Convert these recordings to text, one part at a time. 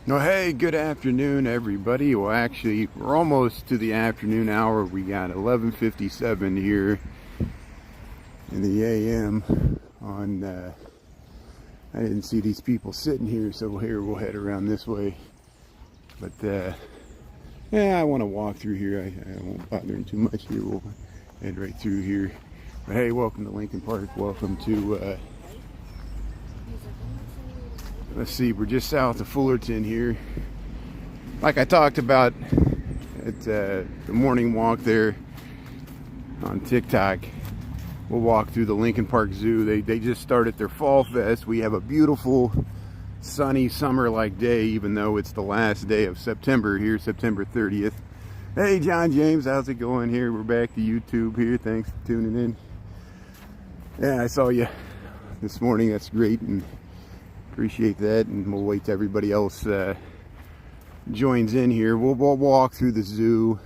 No, hey, good afternoon, everybody. Well, actually, we're almost to the afternoon hour. We got 11:57 here in the AM. I didn't see these people sitting here, so here we'll head around this way. But yeah, I want to walk through here. I won't bother them too much here. We'll head right through here. But hey, welcome to Lincoln Park. Welcome to. Let's see, we're just south of Fullerton here. Like I talked about at the morning walk there on TikTok, we'll walk through the Lincoln Park Zoo. They just started their Fall Fest. We have a beautiful, sunny, summer-like day, even though it's the last day of September here, September 30th. Hey, John James, how's it going here? We're back to YouTube here. Thanks for tuning in. Yeah, I saw you this morning. That's great, and appreciate that, and we'll wait till everybody else joins in here. We'll walk through the zoo,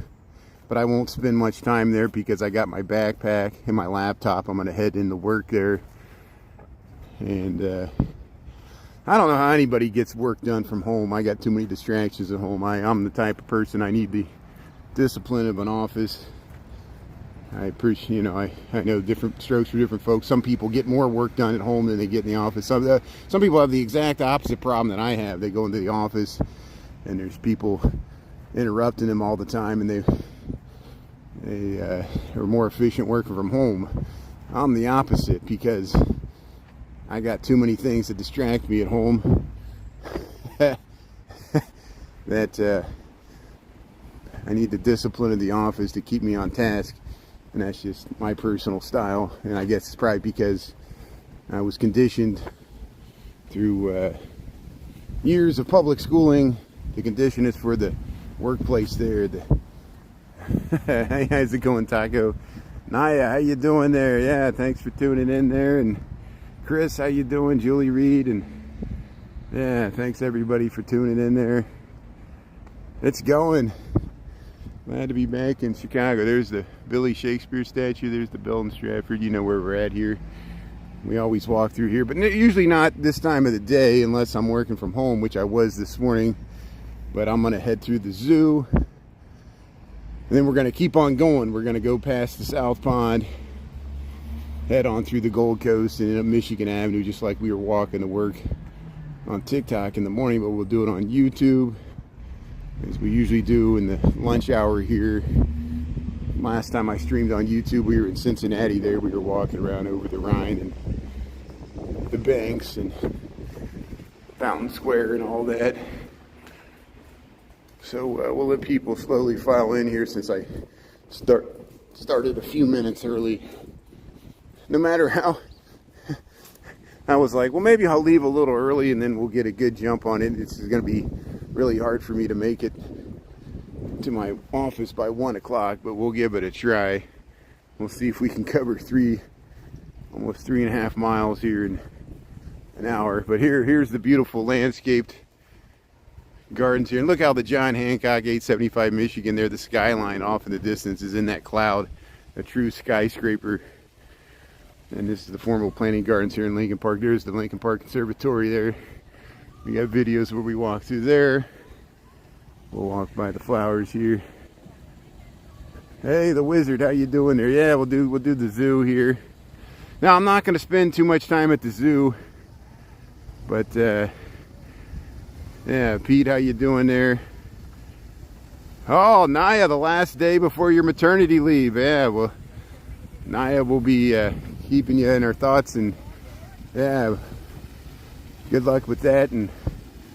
but I won't spend much time there because I got my backpack and my laptop. I'm gonna head into work there, and I don't know how anybody gets work done from home. I got too many distractions at home. I'm the type of person, I need the discipline of an office. I appreciate, I know different strokes for different folks. Some people get more work done at home than they get in the office. Some people have the exact opposite problem that I have. They go into the office and there's people interrupting them all the time, and they are more efficient working from home. I'm the opposite because I got too many things that distract me at home that I need the discipline of the office to keep me on task. And that's just my personal style, and I guess it's probably because I was conditioned through years of public schooling. The condition is for the workplace there. Hey, how's it going, Taco? Naya, how you doing there? Yeah, thanks for tuning in there. And Chris, how you doing? Julie Reed, and yeah, thanks everybody for tuning in there. It's going. Glad to be back in Chicago. There's the Billy Shakespeare statue. There's the Belton Stratford. You know where we're at here. We always walk through here, but usually not this time of the day unless I'm working from home, which I was this morning. But I'm going to head through the zoo, and then we're going to keep on going. We're going to go past the South Pond, head on through the Gold Coast and up Michigan Avenue, just like we were walking to work on TikTok in the morning, but we'll do it on YouTube, as we usually do in the lunch hour here. Last time I streamed on YouTube, we were in Cincinnati there. We were walking around over the Rhine and the banks and Fountain Square and all that. So we'll let people slowly file in here since I started a few minutes early. No matter how, I was like, well, maybe I'll leave a little early and then we'll get a good jump on it. It's going to be really hard for me to make it to my office by 1 o'clock, but we'll give it a try. We'll see if we can cover almost 3.5 miles here in an hour. But here's the beautiful landscaped gardens here, and look how the John Hancock 875 Michigan there, the skyline off in the distance is in that cloud, a true skyscraper. And this is the formal planting gardens here in Lincoln Park. There's the Lincoln Park Conservatory there. We got videos where we walk through there. We'll walk by the flowers here. Hey, the Wizard, how you doing there? Yeah, we'll do the zoo here. Now, I'm not going to spend too much time at the zoo, but yeah, Pete, how you doing there? Oh, Naya, the last day before your maternity leave. Yeah, well, Naya will be keeping you in our thoughts, and yeah, good luck with that, and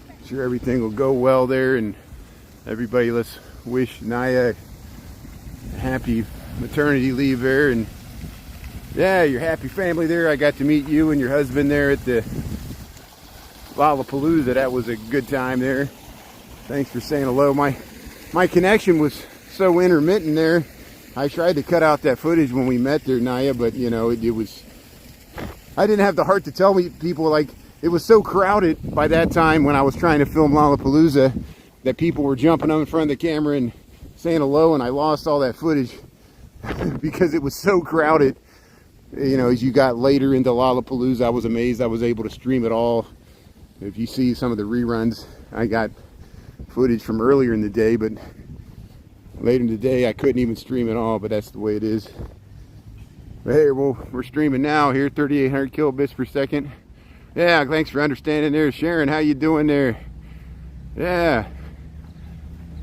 I'm sure everything will go well there. And everybody, let's wish Naya a happy maternity leave there, and yeah, your happy family there. I got to meet you and your husband there at the Lollapalooza. That was a good time there. Thanks for saying hello. My connection was so intermittent there. I tried to cut out that footage when we met there, Naya, but it was, I didn't have the heart to tell people, like, it was so crowded by that time when I was trying to film Lollapalooza that people were jumping on in front of the camera and saying hello, and I lost all that footage because it was so crowded. As you got later into Lollapalooza, I was amazed I was able to stream it all. If you see some of the reruns, I got footage from earlier in the day, but later in the day I couldn't even stream it all, but that's the way it is. But hey, well, we're streaming now here, 3,800 kilobits per second. Yeah, thanks for understanding there, Sharon. How you doing there? Yeah,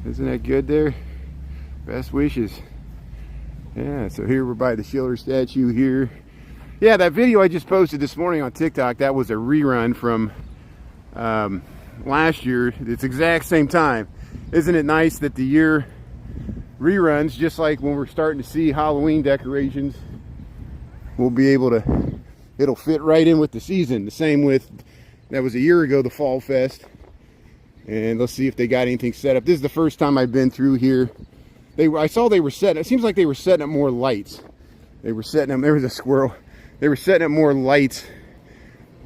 isn't that good there? Best wishes. Yeah, so here we're by the Schiller statue here. Yeah, that video I just posted this morning on TikTok, that was a rerun from last year. It's exact same time. Isn't it nice that the year reruns, just like when we're starting to see Halloween decorations, we'll be able to, it'll fit right in with the season. The same with, that was a year ago, the Fall Fest. And let's see if they got anything set up. This is the first time I've been through here. I saw they were setting, it seems like they were setting up more lights. They were setting up, there was a squirrel. They were setting up more lights.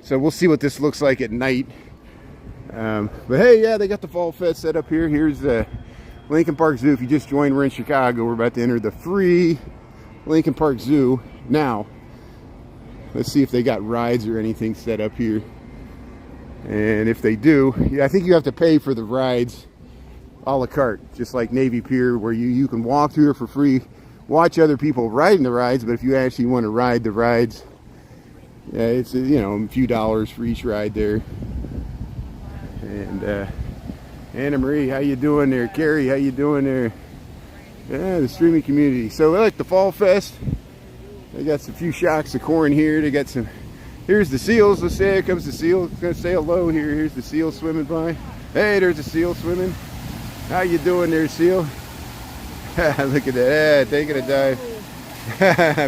So we'll see what this looks like at night. But hey, yeah, they got the Fall Fest set up here. Here's Lincoln Park Zoo. If you just joined, we're in Chicago. We're about to enter the free Lincoln Park Zoo now. Let's see if they got rides or anything set up here. And if they do, yeah, I think you have to pay for the rides a la carte, just like Navy Pier, where you can walk through it for free, watch other people riding the rides, but if you actually want to ride the rides, yeah, it's, you know, a few dollars for each ride there. And Anna Marie, how you doing there? Carrie, how you doing there? Yeah, the streaming community. So I like the Fall Fest. They got some few shocks of corn here. They got some. Here's the seals. Let's say here comes the seal. It's gonna say hello here. Here's the seal swimming by. Hey, there's a seal swimming. How you doing there, seal? Look at that. Yeah, taking a dive.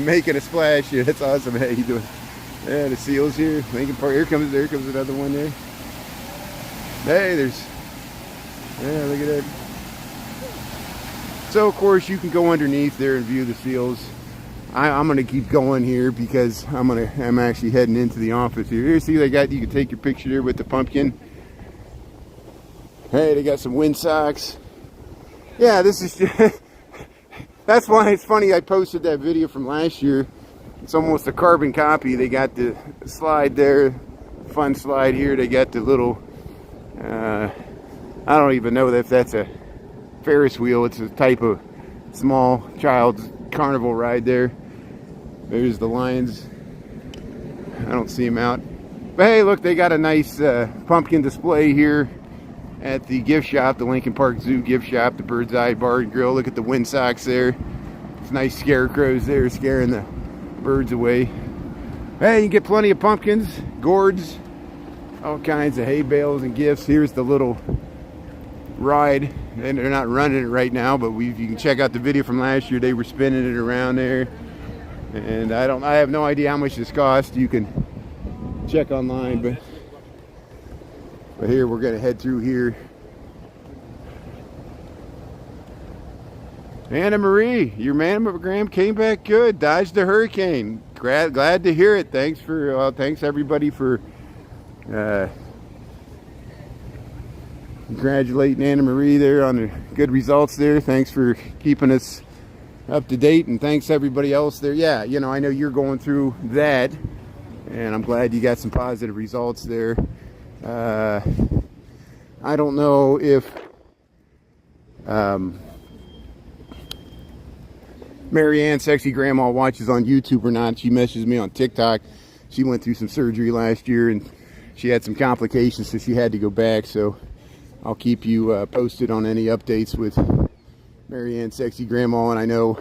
Making a splash here. That's awesome. How you doing? Yeah, the seals here. Lincoln Park. Here comes another one there. Hey, there's. Yeah, look at that. So of course you can go underneath there and view the seals. I'm gonna keep going here because I'm actually heading into the office here. Here, see, they got, you can take your picture there with the pumpkin. Hey, they got some wind socks. Yeah, this is just, that's why it's funny I posted that video from last year. It's almost a carbon copy. They got the slide there, fun slide here. They got the little, I don't even know if that's a Ferris wheel. It's a type of small child's carnival ride there. There's the lions. I don't see them out. But hey, look, they got a nice pumpkin display here at the gift shop, the Lincoln Park Zoo gift shop, the Bird's Eye Bar and Grill. Look at the wind socks there. It's nice scarecrows there scaring the birds away. Hey, you get plenty of pumpkins, gourds, all kinds of hay bales and gifts. Here's the little ride, and they're not running it right now, but you can check out the video from last year. They were spinning it around there, and I have no idea how much this cost. You can check online, but here we're gonna head through here. Anna Marie, your mammogram came back good, dodged the hurricane. Glad to hear it. Thanks thanks everybody for congratulating Anna Marie there on the good results there. Thanks for keeping us up to date, and thanks everybody else there. Yeah, you know, I know you're going through that, and I'm glad you got some positive results there. I don't know if Marianne Sexy Grandma watches on YouTube or not. She messaged me on TikTok. She went through some surgery last year and she had some complications, so she had to go back. So I'll keep you posted on any updates with Marianne Sexy Grandma. And I know,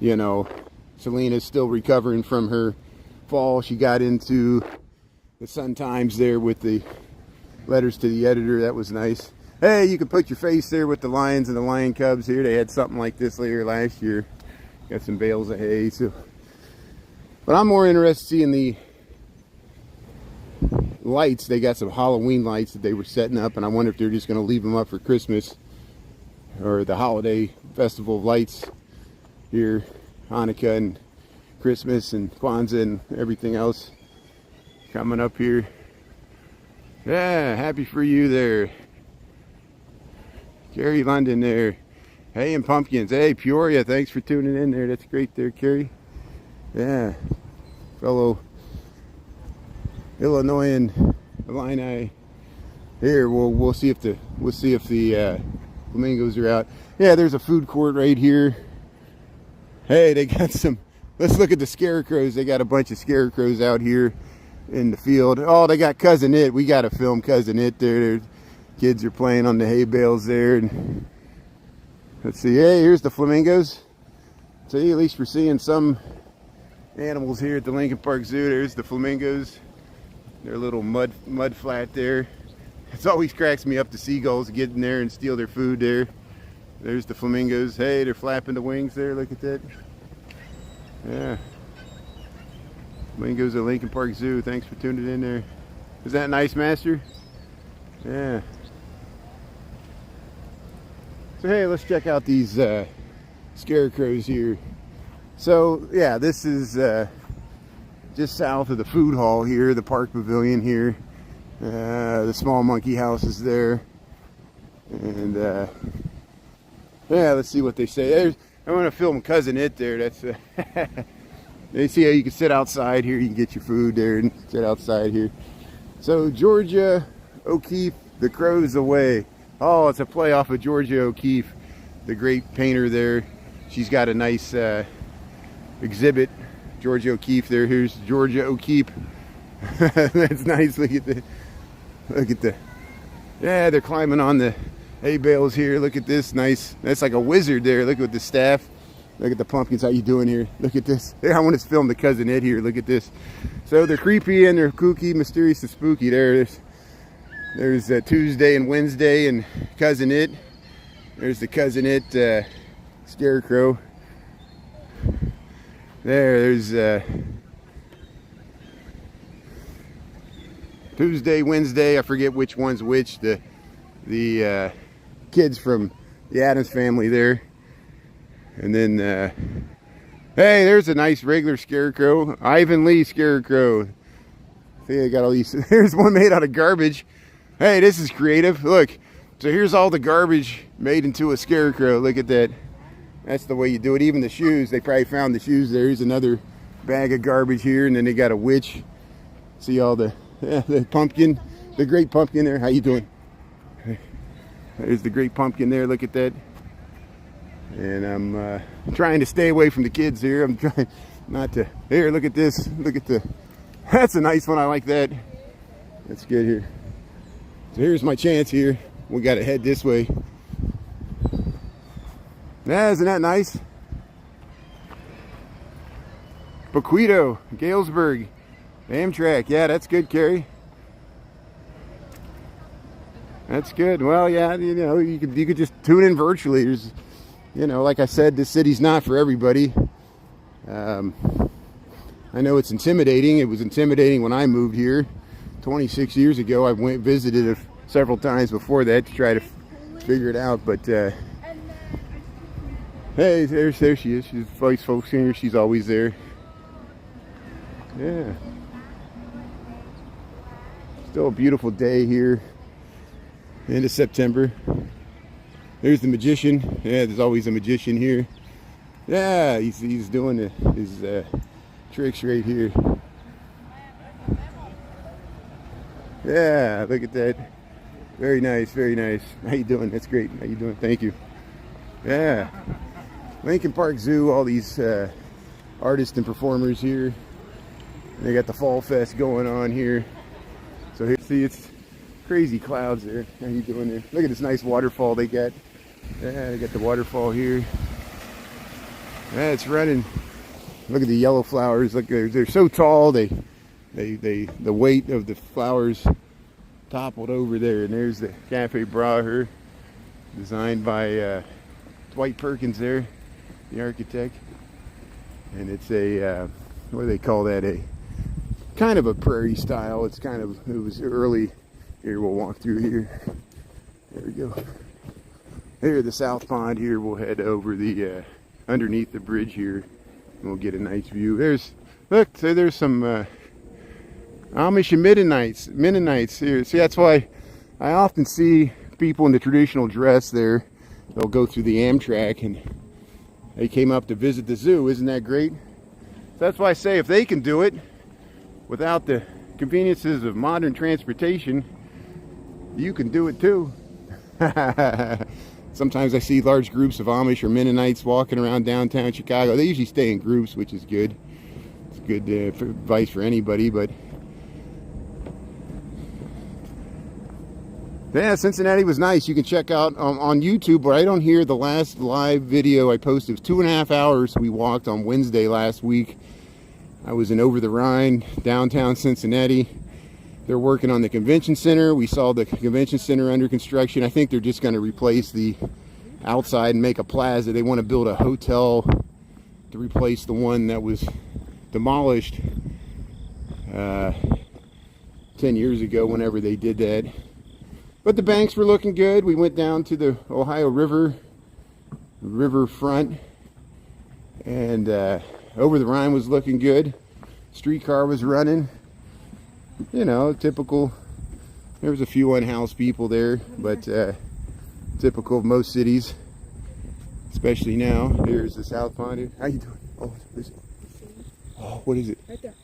you know, Selena's still recovering from her fall. She got into the Sun Times there with the letters to the editor. That was nice. Hey, you can put your face there with the lions and the lion cubs here. They had something like this later last year. Got some bales of hay. So, but I'm more interested in the lights. They got some Halloween lights that they were setting up, and I wonder if they're just going to leave them up for Christmas or the holiday festival of lights here, Hanukkah and Christmas and Kwanzaa and everything else coming up here. Yeah, happy for you there, Carrie London there. Hey, and pumpkins. Hey, Peoria, thanks for tuning in there. That's great there, Carrie. Yeah, fellow Illinoisan Illini Here, we'll see if the flamingos are out. Yeah, there's a food court right here. Hey, they got some. Let's look at the scarecrows. They got a bunch of scarecrows out here in the field. Oh, they got Cousin It. We got to film Cousin It there. Kids are playing on the hay bales there. And let's see. Hey, here's the flamingos. See, at least we're seeing some animals here at the Lincoln Park Zoo. There's the flamingos. Their little mud flat there. It always cracks me up, the seagulls get in there and steal their food there. There's the flamingos. Hey, they're flapping the wings there. Look at that. Yeah. Flamingos at Lincoln Park Zoo. Thanks for tuning in there. Is that nice, Master? Yeah. So hey, let's check out these scarecrows here. So yeah, this is just south of the food hall here, the park pavilion here. The small monkey house is there. And yeah, let's see what they say. I want to film Cousin It there. That's they see how you can sit outside here. You can get your food there and sit outside here. So Georgia O'Keeffe, The Crows Away. Oh, it's a play off of Georgia O'Keeffe, the great painter there. She's got a nice exhibit. Georgia O'Keeffe there. Here's Georgia O'Keeffe. That's nice. Look at the. Yeah, they're climbing on the hay bales here. Look at this, nice. That's like a wizard there. Look at the staff. Look at the pumpkins. How you doing here? Look at this. Yeah, I want to film the Cousin It here. Look at this. So they're creepy and they're kooky, mysterious and spooky. There's Tuesday and Wednesday and Cousin It. There's the Cousin It scarecrow. There's Tuesday, Wednesday. I forget which one's which. The kids from the Addams Family there. And then, hey, there's a nice regular scarecrow. Ivan Lee scarecrow. See, I got all these. There's one made out of garbage. Hey, this is creative. Look. So here's all the garbage made into a scarecrow. Look at that. That's the way you do it. Even the shoes. They probably found the shoes there. Here's another bag of garbage here. And then they got a witch. See all the pumpkin. The great pumpkin there. How you doing? There's the great pumpkin there. Look at that. And I'm trying to stay away from the kids here. I'm trying not to. Here, look at this. Look at that's a nice one. I like that. That's good here. So here's my chance here. We got to head this way. Yeah, isn't that nice? Bequedo, Galesburg, Amtrak. Yeah, that's good, Carrie. That's good. Well, yeah, you know, you could just tune in virtually. There's, you know, like I said, this city's not for everybody. I know it's intimidating. It was intimidating when I moved here 26 years ago. I visited it several times before that to try to figure it out. But hey, there she is. She's a voice folk singer. She's always there. Yeah. Still a beautiful day here. End of September. There's the magician. Yeah, there's always a magician here. Yeah, he's doing his tricks right here. Yeah, look at that. Very nice, very nice. How you doing? That's great. How you doing? Thank you. Yeah. Lincoln Park Zoo, all these artists and performers here. They got the Fall Fest going on here. So here, see, it's crazy clouds there. How you doing there? Look at this nice waterfall they got. Yeah, they got the waterfall here. Yeah, it's running. Look at the yellow flowers. Look, they're so tall. The weight of the flowers toppled over there. And there's the Cafe Braher, designed by Dwight Perkins there, the architect. And it's a what do they call that? A kind of a prairie style. It was early. Here, we'll walk through here. There we go. Here, the South Pond here. We'll head over the underneath the bridge here. And we'll get a nice view. Look, so there's some Amish and Mennonites here. See, that's why I often see people in the traditional dress there. They'll go through the Amtrak and they came up to visit the zoo. Isn't that great? So that's why I say if they can do it without the conveniences of modern transportation, You can do it too. Sometimes I see large groups of Amish or Mennonites walking around downtown Chicago. They usually stay in groups, which is good. It's good advice for anybody, but yeah, Cincinnati was nice. You can check out on YouTube, but I don't hear the last live video I posted. It was 2.5 hours we walked on Wednesday last week. I was in Over the Rhine, downtown Cincinnati. They're working on the convention center. We saw the convention center under construction. I think they're just going to replace the outside and make a plaza. They want to build a hotel to replace the one that was demolished 10 years ago, whenever they did that. But the banks were looking good. We went down to the Ohio riverfront, and Over the Rhine was looking good. Streetcar was running. You know, typical. There was a few unhoused people there, but typical of most cities, especially now. There's the South Pond. How you doing? Oh, what is it? Right there.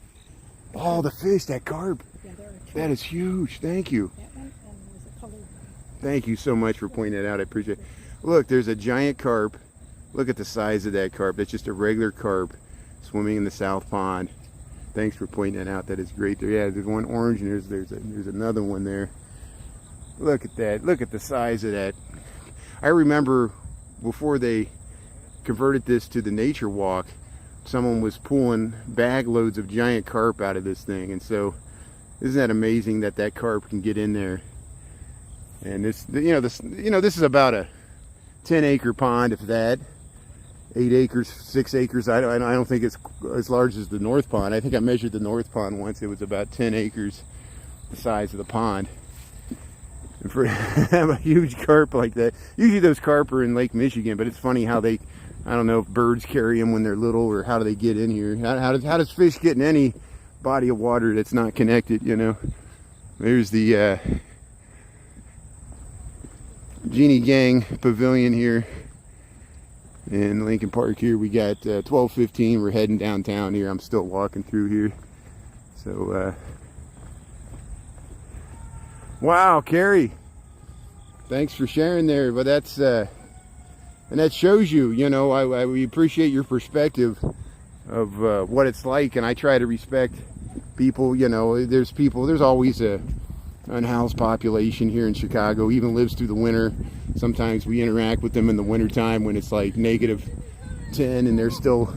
Oh, the fish, that carp. Yeah, that is huge. Thank you. That one, and there's a colored one. Thank you so much for pointing that out. I appreciate it. Look, there's a giant carp. Look at the size of that carp. That's just a regular carp swimming in the South Pond. Thanks for pointing that out. That is great there. Yeah, there's one orange, and there's another one there. Look at that. Look at the size of that. I remember before they converted this to the nature walk, someone was pulling bag loads of giant carp out of this thing. And so, isn't that amazing that that carp can get in there? And this is about a 10-acre pond, if that. 8 acres, 6 acres. I don't think it's as large as the North Pond. I think I measured the North Pond once. It was about 10 acres, the size of the pond. And for have a huge carp like that, usually those carp are in Lake Michigan, but it's funny how they, I don't know if birds carry them when they're little, or how do they get in here. How does fish get in any body of water that's not connected, you know? There's the Genie Gang Pavilion here in Lincoln Park. Here we got 12:15. We're heading downtown here. I'm still walking through here. So wow, Carrie, thanks for sharing there. But that's and that shows you, you know, we appreciate your perspective of what it's like, and I try to respect people. You know, there's always a unhoused population here in Chicago, even lives through the winter. Sometimes we interact with them in the wintertime when it's like -10 and they're still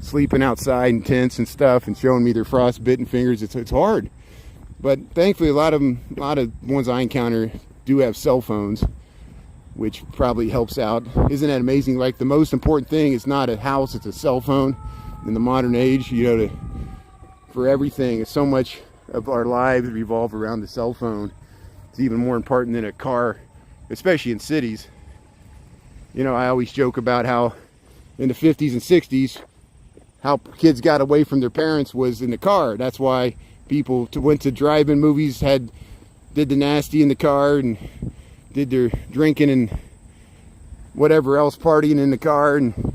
sleeping outside in tents and stuff and showing me their frostbitten fingers. It's hard. But thankfully a lot of ones I encounter do have cell phones, which probably helps out. Isn't that amazing? Like, the most important thing is not a house, it's a cell phone in the modern age, you know, for everything. It's so much of our lives revolve around the cell phone. It's even more important than a car, especially in cities. You know, I always joke about how in the 50s and 60s, how kids got away from their parents was in the car. That's why people went to drive-in movies, did the nasty in the car, and did their drinking and whatever else, partying in the car. And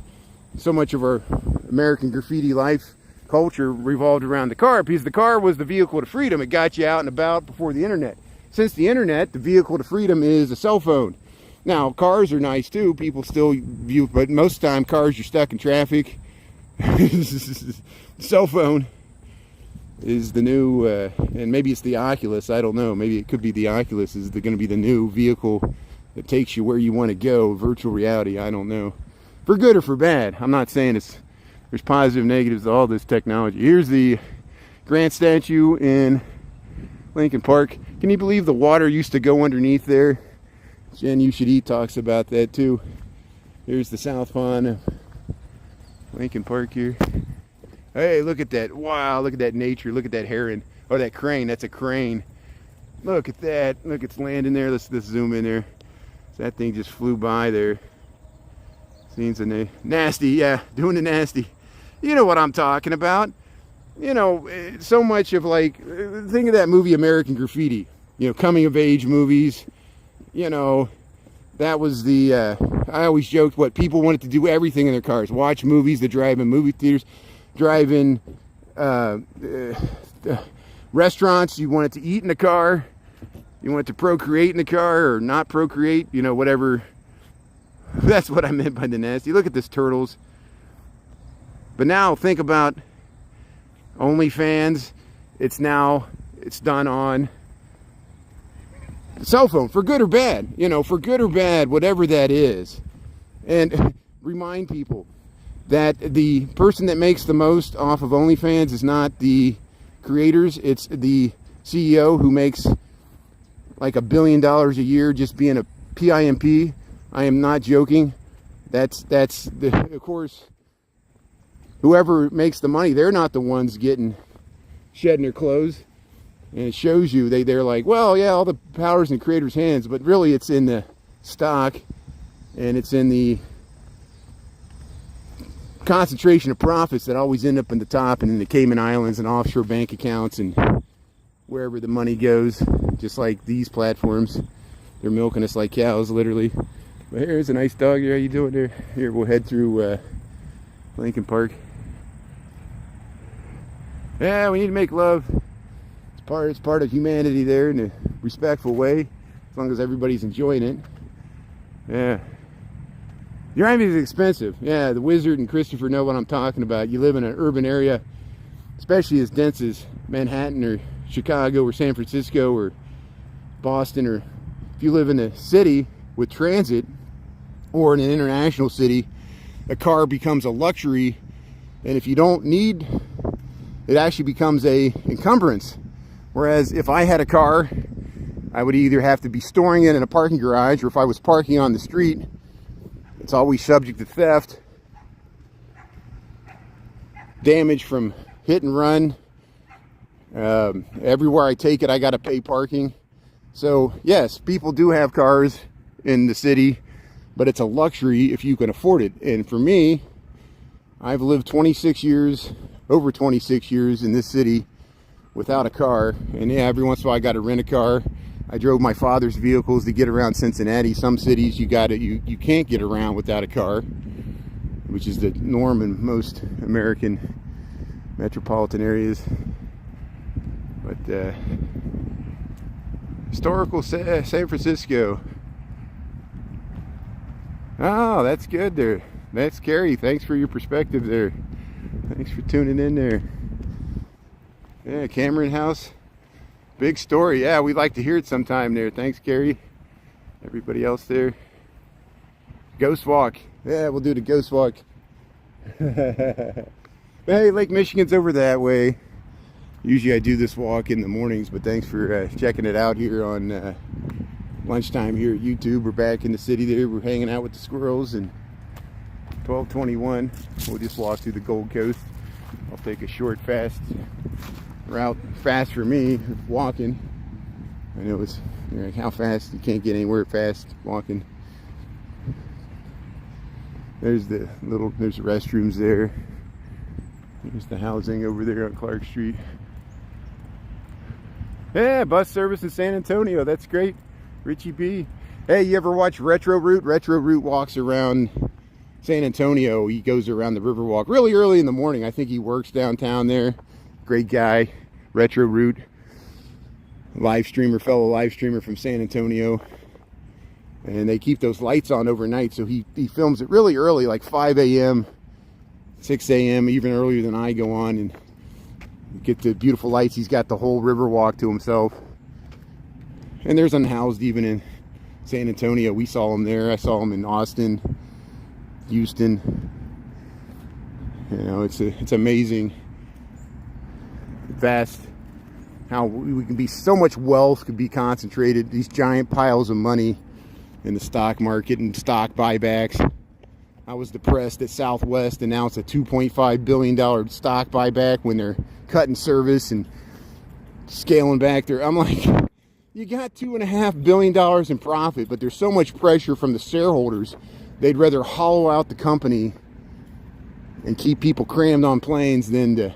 so much of our American graffiti life culture revolved around the car, because the car was the vehicle to freedom. It got you out and about before the internet. Since the internet, the vehicle to freedom is a cell phone. Now, cars are nice too. People still view, but most of the time, cars, you're stuck in traffic. Cell phone is the new, and maybe it's the Oculus. I don't know. Maybe it could be the Oculus is going to be the new vehicle that takes you where you want to go. Virtual reality. I don't know. For good or for bad. I'm not saying there's positive, negatives to all this technology. Here's the Grant statue in Lincoln Park. Can you believe the water used to go underneath there? Jen You Should Eat talks about that too. Here's the South Pond of Lincoln Park here. Hey, look at that. Wow, look at that nature. Look at that heron. Oh, that crane. That's a crane. Look at that. Look, it's landing there. Let's zoom in there. That thing just flew by there. Seems a nasty. Yeah, doing the nasty. You know what I'm talking about. You know, so much of, like, think of that movie American Graffiti. You know, coming of age movies. You know, that was the, I always joked what people wanted to do everything in their cars. Watch movies, to drive in movie theaters, drive in restaurants. You wanted to eat in the car. You want to procreate in the car or not procreate, you know, whatever. That's what I meant by the nasty. Look at this turtles. But now think about OnlyFans. It's done on the cell phone, for good or bad, you know, for good or bad, whatever that is. And remind people that the person that makes the most off of OnlyFans is not the creators, it's the CEO who makes like $1 billion a year just being a PIMP. I am not joking. That's of course, whoever makes the money, they're not the ones shedding their clothes. And it shows you, they're like, well, yeah, all the power's in the creator's hands, but really it's in the stock and it's in the concentration of profits that always end up in the top and in the Cayman Islands and offshore bank accounts and wherever the money goes. Just like these platforms, they're milking us like cows, literally. But here's a nice dog here. How you doing there? Here, we'll head through Lincoln Park. Yeah, we need to make love. It's part of humanity there in a respectful way, as long as everybody's enjoying it. Yeah. Driving is expensive. Yeah, the Wizard and Christopher know what I'm talking about. You live in an urban area, especially as dense as Manhattan or Chicago or San Francisco or Boston, or if you live in a city with transit or in an international city, a car becomes a luxury, and if you don't need, it actually becomes a encumbrance. Whereas if I had a car, I would either have to be storing it in a parking garage, or if I was parking on the street, it's always subject to theft, damage from hit and run. Everywhere I take it, I got to pay parking. So yes, people do have cars in the city, but it's a luxury if you can afford it. And for me, I've lived over 26 years in this city without a car. And yeah, every once in a while I got to rent a car. I drove my father's vehicles to get around Cincinnati. Some cities you can't get around without a car, which is the norm in most American metropolitan areas. But historical San Francisco. Oh, that's good there. That's Carrie. Thanks for your perspective there. Thanks for tuning in there. Yeah, Cameron House. Big story. Yeah, we'd like to hear it sometime there. Thanks, Carrie. Everybody else there. Ghost Walk. Yeah, we'll do the Ghost Walk. Hey, Lake Michigan's over that way. Usually I do this walk in the mornings, but thanks for checking it out here on lunchtime here at YouTube. We're back in the city there. We're hanging out with the squirrels, and 12:21. We'll just walk through the Gold Coast. I'll take a short, fast route. Fast for me, walking. I know it's, you know, how fast, you can't get anywhere fast walking. There's the restrooms there. There's the housing over there on Clark Street. Yeah, bus service in San Antonio. That's great. Richie B. Hey, you ever watch Retro Route? Retro Route walks around San Antonio. He goes around the Riverwalk really early in the morning. I think he works downtown there. Great guy. Retro Route. Fellow live streamer from San Antonio. And they keep those lights on overnight, so he films it really early, like 5 a.m., 6 a.m., even earlier than I go on, and get the beautiful lights. He's got the whole Riverwalk to himself. And there's unhoused even in San Antonio. We saw him there. I saw him in Austin, Houston. You know, it's amazing, vast, how we can be, so much wealth could be concentrated, these giant piles of money in the stock market and stock buybacks. I was depressed that Southwest announced a $2.5 billion stock buyback when they're cutting service and scaling back there. I'm like, you got $2.5 billion in profit, but there's so much pressure from the shareholders, they'd rather hollow out the company and keep people crammed on planes than to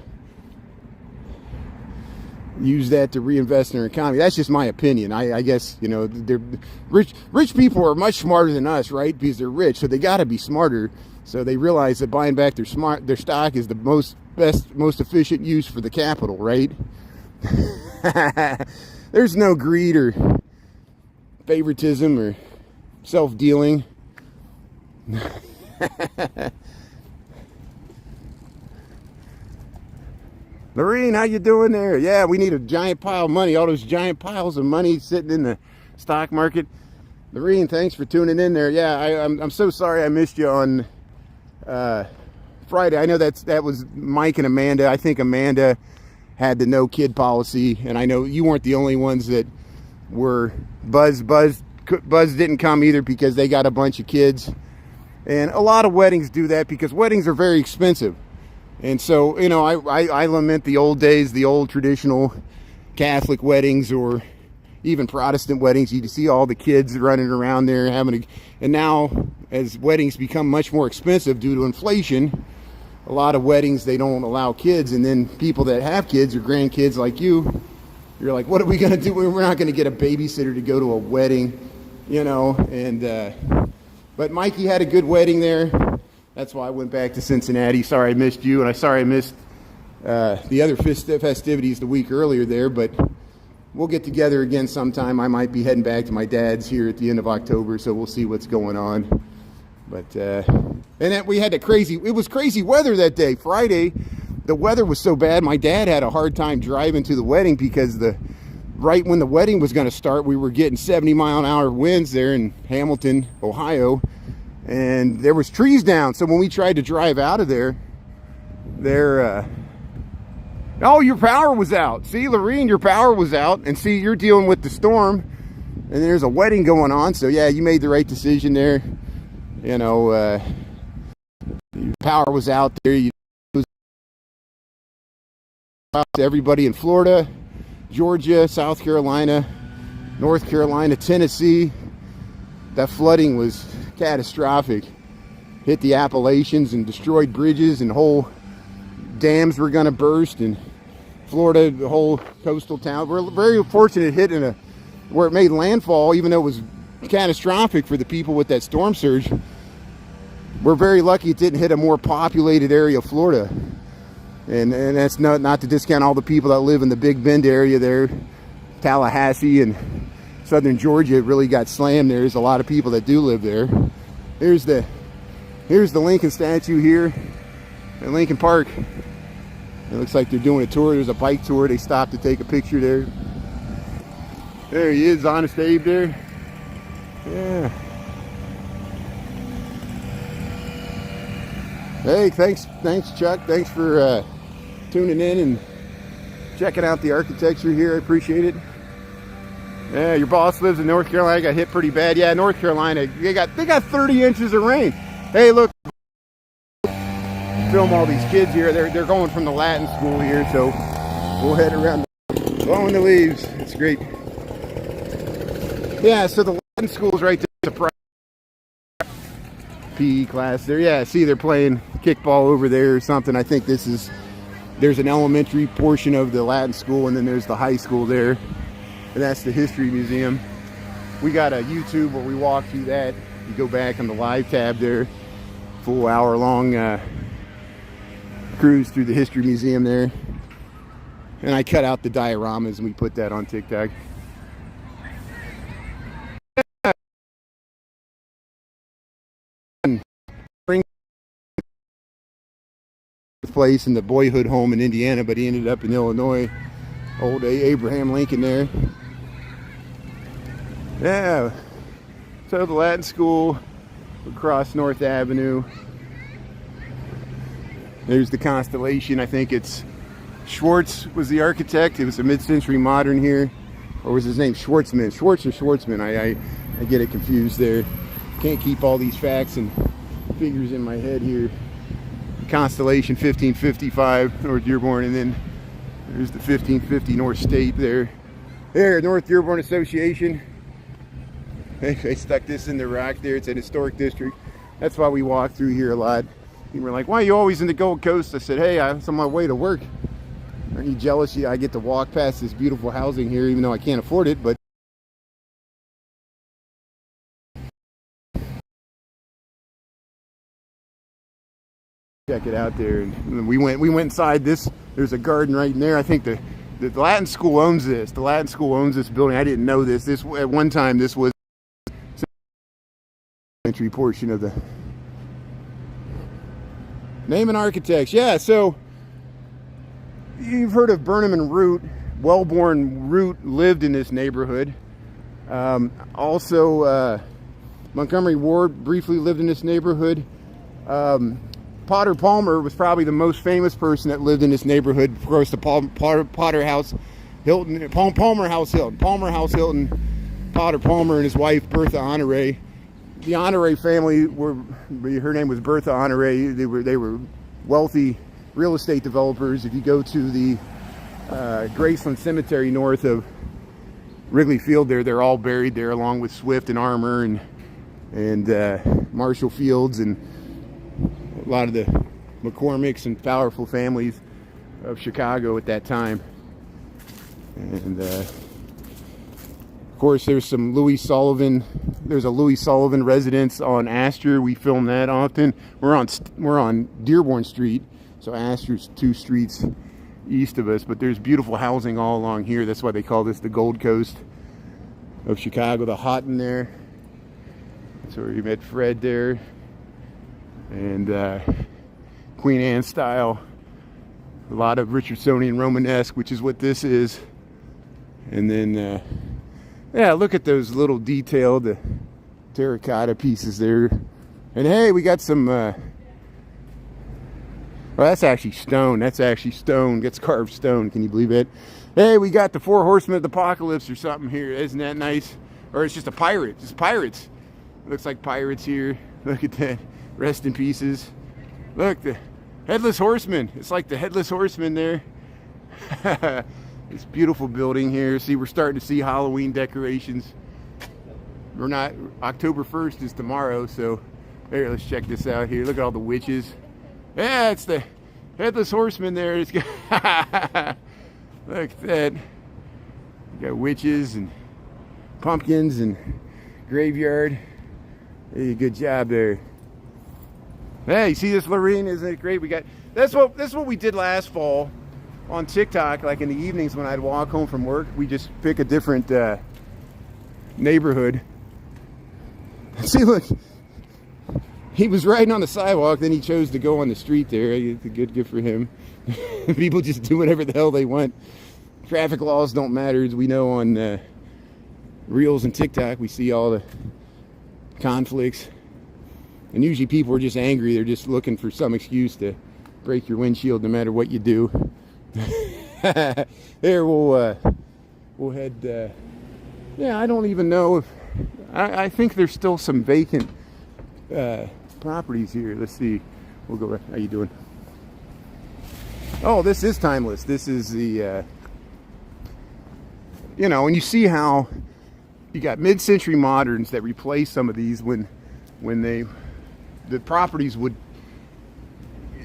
use that to reinvest in our economy. That's just my opinion. I guess, you know, they're rich people are much smarter than us, right? Because they're rich, so they got to be smarter. So they realize that buying back their stock is the most efficient use for the capital, right? There's no greed or favoritism or self-dealing. Lorene, how you doing there? Yeah, we need a giant pile of money. All those giant piles of money sitting in the stock market. Lorene, thanks for tuning in there. Yeah, I'm so sorry I missed you on Friday. I know that was Mike and Amanda. I think Amanda had the no kid policy, and I know you weren't the only ones that were. Buzz didn't come either because they got a bunch of kids, and a lot of weddings do that because weddings are very expensive. And so, you know, I lament the old days, the old traditional Catholic weddings or even Protestant weddings. You see all the kids running around there and now as weddings become much more expensive due to inflation, a lot of weddings, they don't allow kids. And then people that have kids or grandkids like you're like, what are we going to do? We're not going to get a babysitter to go to a wedding, you know. And but Mikey had a good wedding there. That's why I went back to Cincinnati. Sorry I missed you, and I'm sorry I missed the other festivities the week earlier there, but we'll get together again sometime. I might be heading back to my dad's here at the end of October, so we'll see what's going on. But and then we had it was crazy weather that day. Friday, the weather was so bad, my dad had a hard time driving to the wedding because right when the wedding was going to start, we were getting 70-mile-an-hour winds there in Hamilton, Ohio. And there was trees down, so when we tried to drive out of there, oh, your power was out. See, Lorene, your power was out, and see, you're dealing with the storm, and there's a wedding going on. So yeah, you made the right decision there. You know, your power was out there. You to everybody in Florida, Georgia, South Carolina, North Carolina, Tennessee. That flooding was catastrophic. Hit the Appalachians and destroyed bridges, and whole dams were going to burst. And Florida, the whole coastal town. We're very fortunate it hit where it made landfall, even though it was catastrophic for the people with that storm surge. We're very lucky it didn't hit a more populated area of Florida. And that's not to discount all the people that live in the Big Bend area there, Tallahassee and southern Georgia. It really got slammed. There's a lot of people that do live there. Here's the Lincoln statue here at Lincoln Park. It looks like they're doing a tour. There's a bike tour. They stopped to take a picture there. There he is, Honest Abe there. Yeah. Hey, thanks Chuck. Thanks for tuning in and checking out the architecture here. I appreciate it. Yeah, your boss lives in North Carolina. Got hit pretty bad. Yeah, North Carolina. They got 30 inches of rain. Hey, look. Film all these kids here. They're going from the Latin school here, so we'll head around blowing the leaves. It's great. Yeah, so the Latin school's right there. It's a PE class there. Yeah, see, they're playing kickball over there or something. I think there's an elementary portion of the Latin school, and then there's the high school there. And that's the History Museum. We got a YouTube where we walk through that. You go back on the live tab there. Full hour-long cruise through the History Museum there. And I cut out the dioramas and we put that on TikTok. Place in the boyhood home in Indiana, but he ended up in Illinois. Old Abraham Lincoln there. Yeah. So the Latin school across North Avenue. There's the Constellation. I think it's Schwartz was the architect. It was a mid-century modern here. Or was his name Schwartzman? Schwartz or Schwartzman? I get it confused there. Can't keep all these facts and figures in my head here. Constellation 1555 North Dearborn, and then there's the 1550 North State there. There, North Dearborn Association. They stuck this in the rock there. It's an historic district. That's why we walk through here a lot. People were like, why are you always in the Gold Coast? I said, hey, I'm on my way to work. Aren't you jealous? I get to walk past this beautiful housing here, even though I can't afford it, but check it out there. And we went inside this. There's a garden right in there. I think the The Latin school owns this. The Latin school owns this building. I didn't know this. This at one time this was entry portion of the name and architects. Yeah, so you've heard of Burnham and Root. Wellborn Root lived in this neighborhood. Also, Montgomery Ward briefly lived in this neighborhood. Potter Palmer was probably the most famous person that lived in this neighborhood. Of course, the Potter House Hilton, Palmer House Hilton, Potter Palmer and his wife Bertha Honore. The Honore family her name was Bertha Honore. They were wealthy real estate developers. If you go to the Graceland Cemetery north of Wrigley Field, they're all buried there, along with Swift and Armour and Marshall Fields and a lot of the McCormicks and powerful families of Chicago at that time. And of course, there's some Louis Sullivan. There's a Louis Sullivan residence on Astor. We film that often. We're on Dearborn Street, so Astor's 2 streets east of us. But there's beautiful housing all along here. That's why they call this the Gold Coast of Chicago. The Houghton there. That's where we met Fred there. And Queen Anne style. A lot of Richardsonian Romanesque, which is what this is. And then yeah, look at those little detailed terracotta pieces there. And hey, we got some well, that's actually stone. That's carved stone. Can you believe it? Hey, we got the 4 Horsemen of the Apocalypse or something here. Isn't that nice? Or it's just a pirate. It's pirates. Looks like pirates here. Look at that. Rest in pieces. Look, the Headless Horseman. It's like the Headless Horseman there. This beautiful building here. See, we're starting to see Halloween decorations. We're not, October 1st is tomorrow, so here, let's check this out here. Look at all the witches. Yeah, it's the Headless Horseman there. It's got look at that. You got witches and pumpkins and graveyard. Hey, good job there. Hey, you see this, Lorene? Isn't it great? We got that's what we did last fall on TikTok. Like in the evenings when I'd walk home from work, we just pick a different neighborhood. See, look, he was riding on the sidewalk, then he chose to go on the street there. Good for him. People just do whatever the hell they want. Traffic laws don't matter, as we know on Reels and TikTok. We see all the conflicts. And usually people are just angry. They're just looking for some excuse to break your windshield no matter what you do. There, we'll head... yeah, I don't even know if... I think there's still some vacant properties here. Let's see. We'll go... How you doing? Oh, this is timeless. This is the... you know, and you see how you got mid-century moderns that replace some of these when the properties would,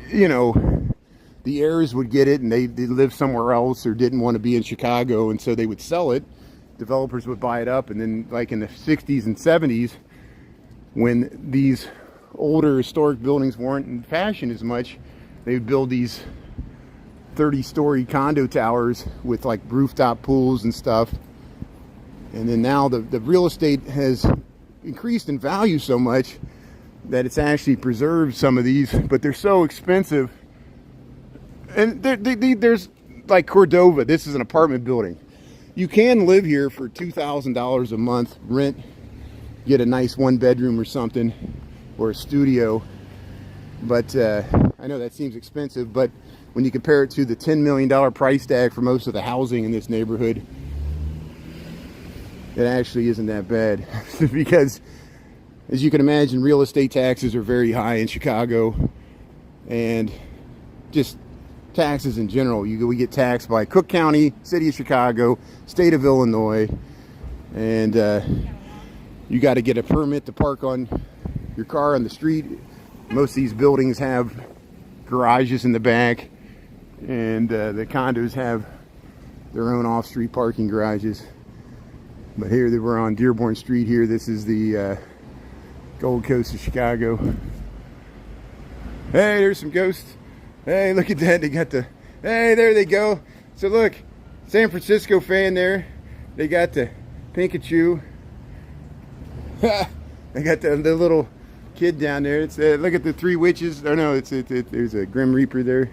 you know, the heirs would get it and they lived somewhere else or didn't want to be in Chicago, and so they would sell it. Developers would buy it up, and then like in the 60s and 70s, when these older historic buildings weren't in fashion as much, they would build these 30-story condo towers with like rooftop pools and stuff. And then now the real estate has increased in value so much that it's actually preserved some of these, but they're so expensive. And there's like Cordova. This is an apartment building. You can live here for $2,000 a month, rent, get a nice 1-bedroom or something, or a studio. But I know that seems expensive, but when you compare it to the $10 million price tag for most of the housing in this neighborhood, it actually isn't that bad. Because, as you can imagine, real estate taxes are very high in Chicago, and just taxes in general. We get taxed by Cook County, City of Chicago, State of Illinois, and you got to get a permit to park on your car on the street. Most of these buildings have garages in the back, and the condos have their own off-street parking garages. But here we're on Dearborn Street here. This is the Gold Coast of Chicago. Hey, there's some ghosts. Hey, look at that. They got the... Hey, there they go. So look, San Francisco fan there. They got the Pikachu. They got the little kid down there. It's look at the three witches. Oh no, there's a Grim Reaper there.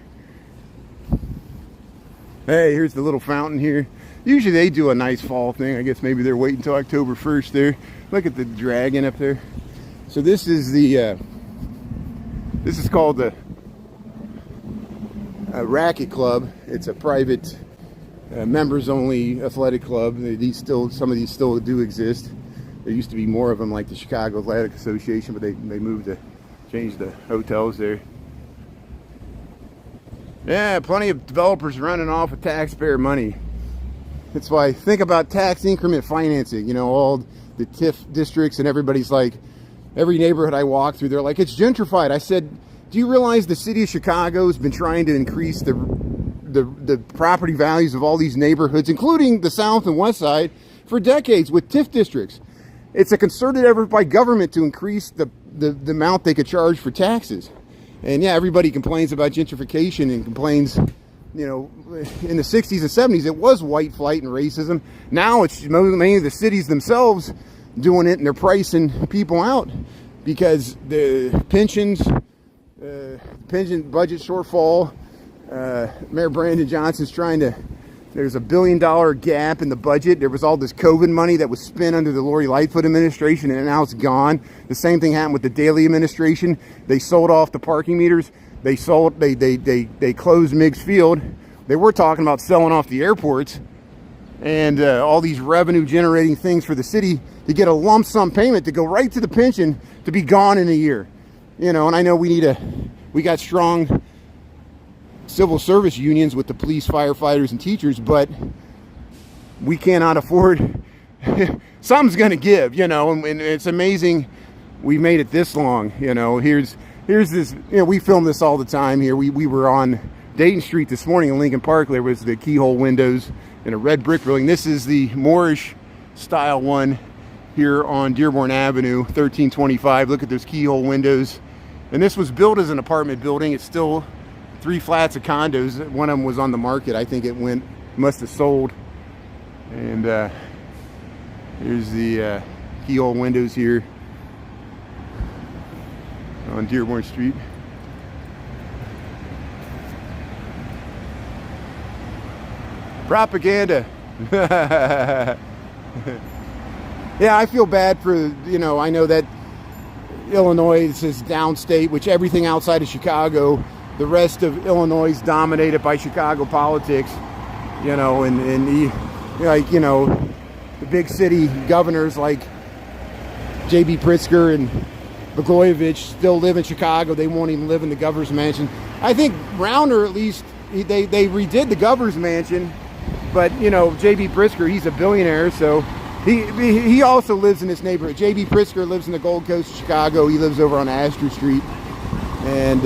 Hey, here's the little fountain here. Usually they do a nice fall thing. I guess maybe they're waiting until October 1st there. Look at the dragon up there. So this is the this is called the Racket Club. It's a private members only athletic club. Some of these still do exist. There used to be more of them, like the Chicago Athletic Association, but they moved to change the hotels there. Yeah, plenty of developers running off with taxpayer money. That's why, think about tax increment financing. You know, all the TIF districts, and everybody's like, every neighborhood I walk through, they're like, it's gentrified. I said, do you realize the city of Chicago has been trying to increase the property values of all these neighborhoods, including the South and West Side, for decades with TIF districts? It's a concerted effort by government to increase the amount they could charge for taxes. And yeah, everybody complains about gentrification and complains, you know, in the 60s and 70s, it was white flight and racism. Now it's mainly the cities themselves doing it, and they're pricing people out because the pension budget shortfall, Mayor Brandon Johnson's trying to, there's $1 billion gap in the budget. There was all this COVID money that was spent under the Lori Lightfoot administration, and now it's gone. The same thing happened with the Daley administration. They sold off the parking meters. They closed Meigs Field. They were talking about selling off the airports and all these revenue generating things for the city to get a lump sum payment to go right to the pension to be gone in a year. You know, and I know we got strong civil service unions with the police, firefighters, and teachers, but we cannot afford, something's going to give, you know, and it's amazing we made it this long. You know, here's this, you know, we film this all the time here. We were on Dayton Street this morning in Lincoln Park. There was the keyhole windows in a red brick building. This is the Moorish style one here on Dearborn Avenue, 1325. Look at those keyhole windows. And this was built as an apartment building. It's still 3 flats of condos. One of them was on the market. I think it must have sold. And here's the keyhole windows here on Dearborn Street. Propaganda. Yeah, I feel bad for, you know, I know that Illinois is downstate, which everything outside of Chicago, the rest of Illinois is dominated by Chicago politics, you know, and like, you know, the big city governors like J.B. Pritzker and Blagojevich still live in Chicago. They won't even live in the governor's mansion. I think Rauner, at least, they redid the governor's mansion, but, you know, J.B. Pritzker, he's a billionaire, so he also lives in this neighborhood. J.B. Pritzker lives in the Gold Coast of Chicago. He lives over on Astor Street, and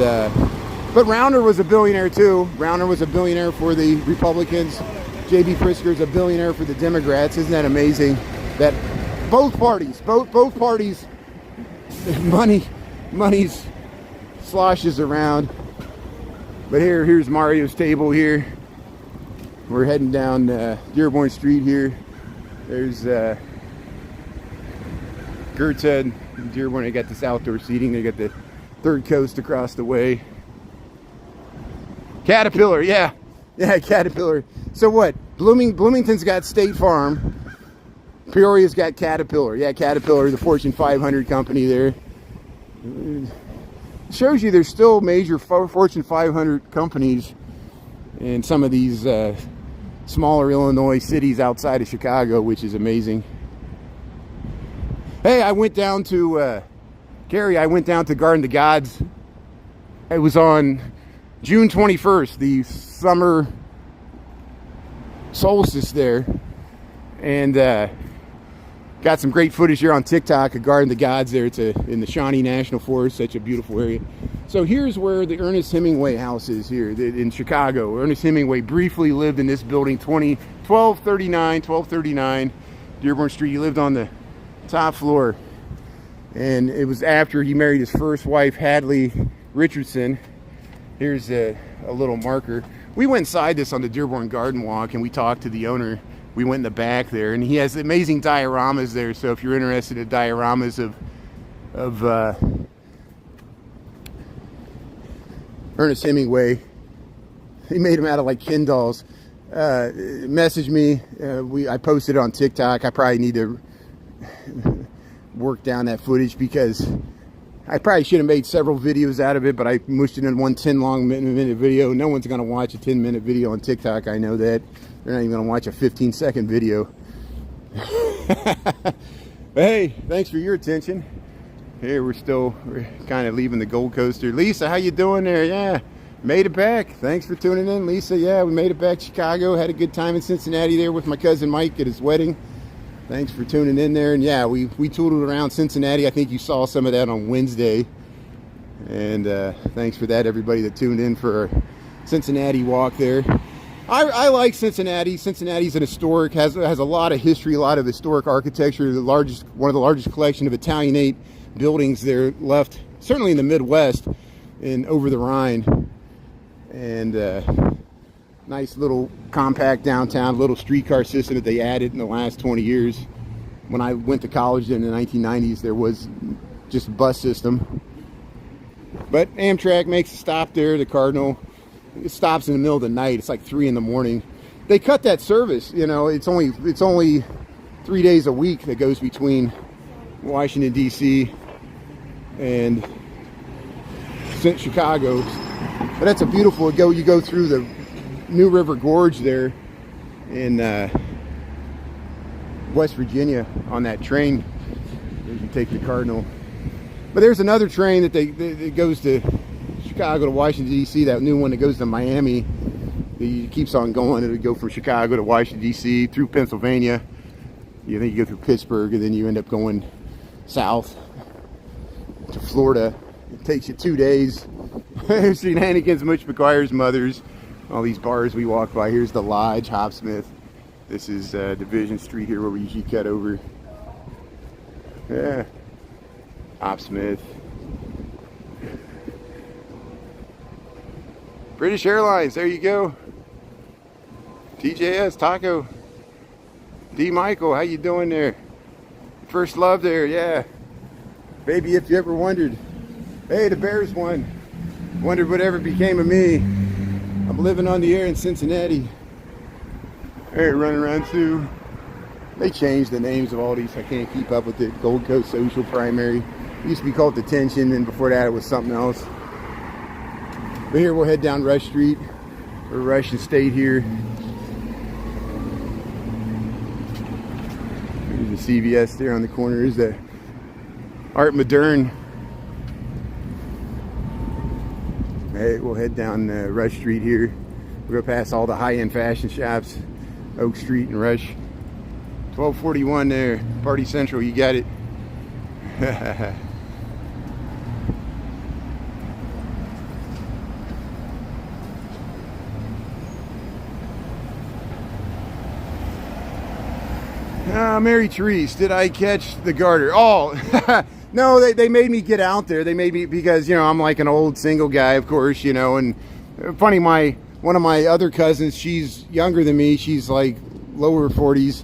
but Rauner was a billionaire too. Rauner was a billionaire for the Republicans. J.B. Pritzker is a billionaire for the Democrats. Isn't that amazing? That both parties, money's sloshes around. But here's Mario's table here. We're heading down Dearborn Street here. There's Goethe and Dearborn. They got this outdoor seating. They got the Third Coast across the way. Caterpillar, yeah, Caterpillar. So what? Bloomington's got State Farm. Peoria's got Caterpillar. Yeah, Caterpillar, the Fortune 500 company there. Shows you there's still major Fortune 500 companies in some of these smaller Illinois cities outside of Chicago, which is amazing. Hey, I went down to Gary. I went down to Garden of the Gods. It was on June 21st, the summer solstice there, and got some great footage here on TikTok of Garden of the Gods there. It's in the Shawnee National Forest, such a beautiful area. So here's where the Ernest Hemingway house is here in Chicago. Ernest Hemingway briefly lived in this building, 1239 Dearborn Street. He lived on the top floor, and it was after he married his first wife, Hadley Richardson. Here's a little marker. We went inside this on the Dearborn Garden Walk, and we talked to the owner. We went in the back there, and he has amazing dioramas there. So if you're interested in dioramas of Ernest Hemingway, he made them out of like Ken dolls. Message me. I posted it on TikTok. I probably need to work down that footage because I probably should have made several videos out of it, but I mushed it in one 10-minute video. No one's going to watch a 10-minute video on TikTok. I know that. They're not even going to watch a 15-second video. Hey, thanks for your attention. Here we're kind of leaving the Gold Coaster. Lisa, how you doing there? Yeah, made it back. Thanks for tuning in, Lisa. Yeah, we made it back to Chicago. Had a good time in Cincinnati there with my cousin Mike at his wedding. Thanks for tuning in there. And yeah, we tootled around Cincinnati. I think you saw some of that on Wednesday. And thanks for that, everybody that tuned in for our Cincinnati walk there. I like Cincinnati. Cincinnati's an historic, has a lot of history, a lot of historic architecture. One of the largest collection of Italianate buildings there left, certainly in the Midwest and over the Rhine. And nice little compact downtown, little streetcar system that they added in the last 20 years. When I went to college in the 1990s, there was just a bus system. But Amtrak makes a stop there, the Cardinal. It stops in the middle of the night. It's like 3 in the morning. They cut that service, you know, it's only 3 days a week that goes between Washington, D.C. and Chicago. But that's a beautiful, you go through the New River Gorge there in West Virginia on that train. You can take the Cardinal. But there's another train that goes to Chicago to Washington, D.C., that new one that goes to Miami. It keeps on going. It'll go from Chicago to Washington, D.C., through Pennsylvania. You think you go through Pittsburgh, and then you end up going south to Florida. It takes you 2 days. Shenanigans, Much McGuire's Mothers, all these bars we walk by. Here's the Lodge, Hopsmith. This is Division Street here where we usually cut over. Yeah, Hopsmith. British Airlines, there you go. TJS, Taco. D. Michael, how you doing there? First Love there, yeah. Baby, if you ever wondered. Hey, the Bears won. Wondered whatever became of me. I'm living on the air in Cincinnati. Hey, running around too. They changed the names of all these. I can't keep up with it. Gold Coast Social Primary. It used to be called Detention, and before that it was something else. But here we'll head down Rush Street, or Rush and State here. There's the CVS there on the corner. There's the Art Moderne. Hey, we'll head down Rush Street here. We'll go past all the high-end fashion shops, Oak Street and Rush. 1241 there, Party Central, you got it. Mary Therese, did I catch the garter? Oh, no, they made me get out there. They made me, because, you know, I'm like an old single guy, of course, you know, and funny, one of my other cousins, she's younger than me. She's like lower 40s,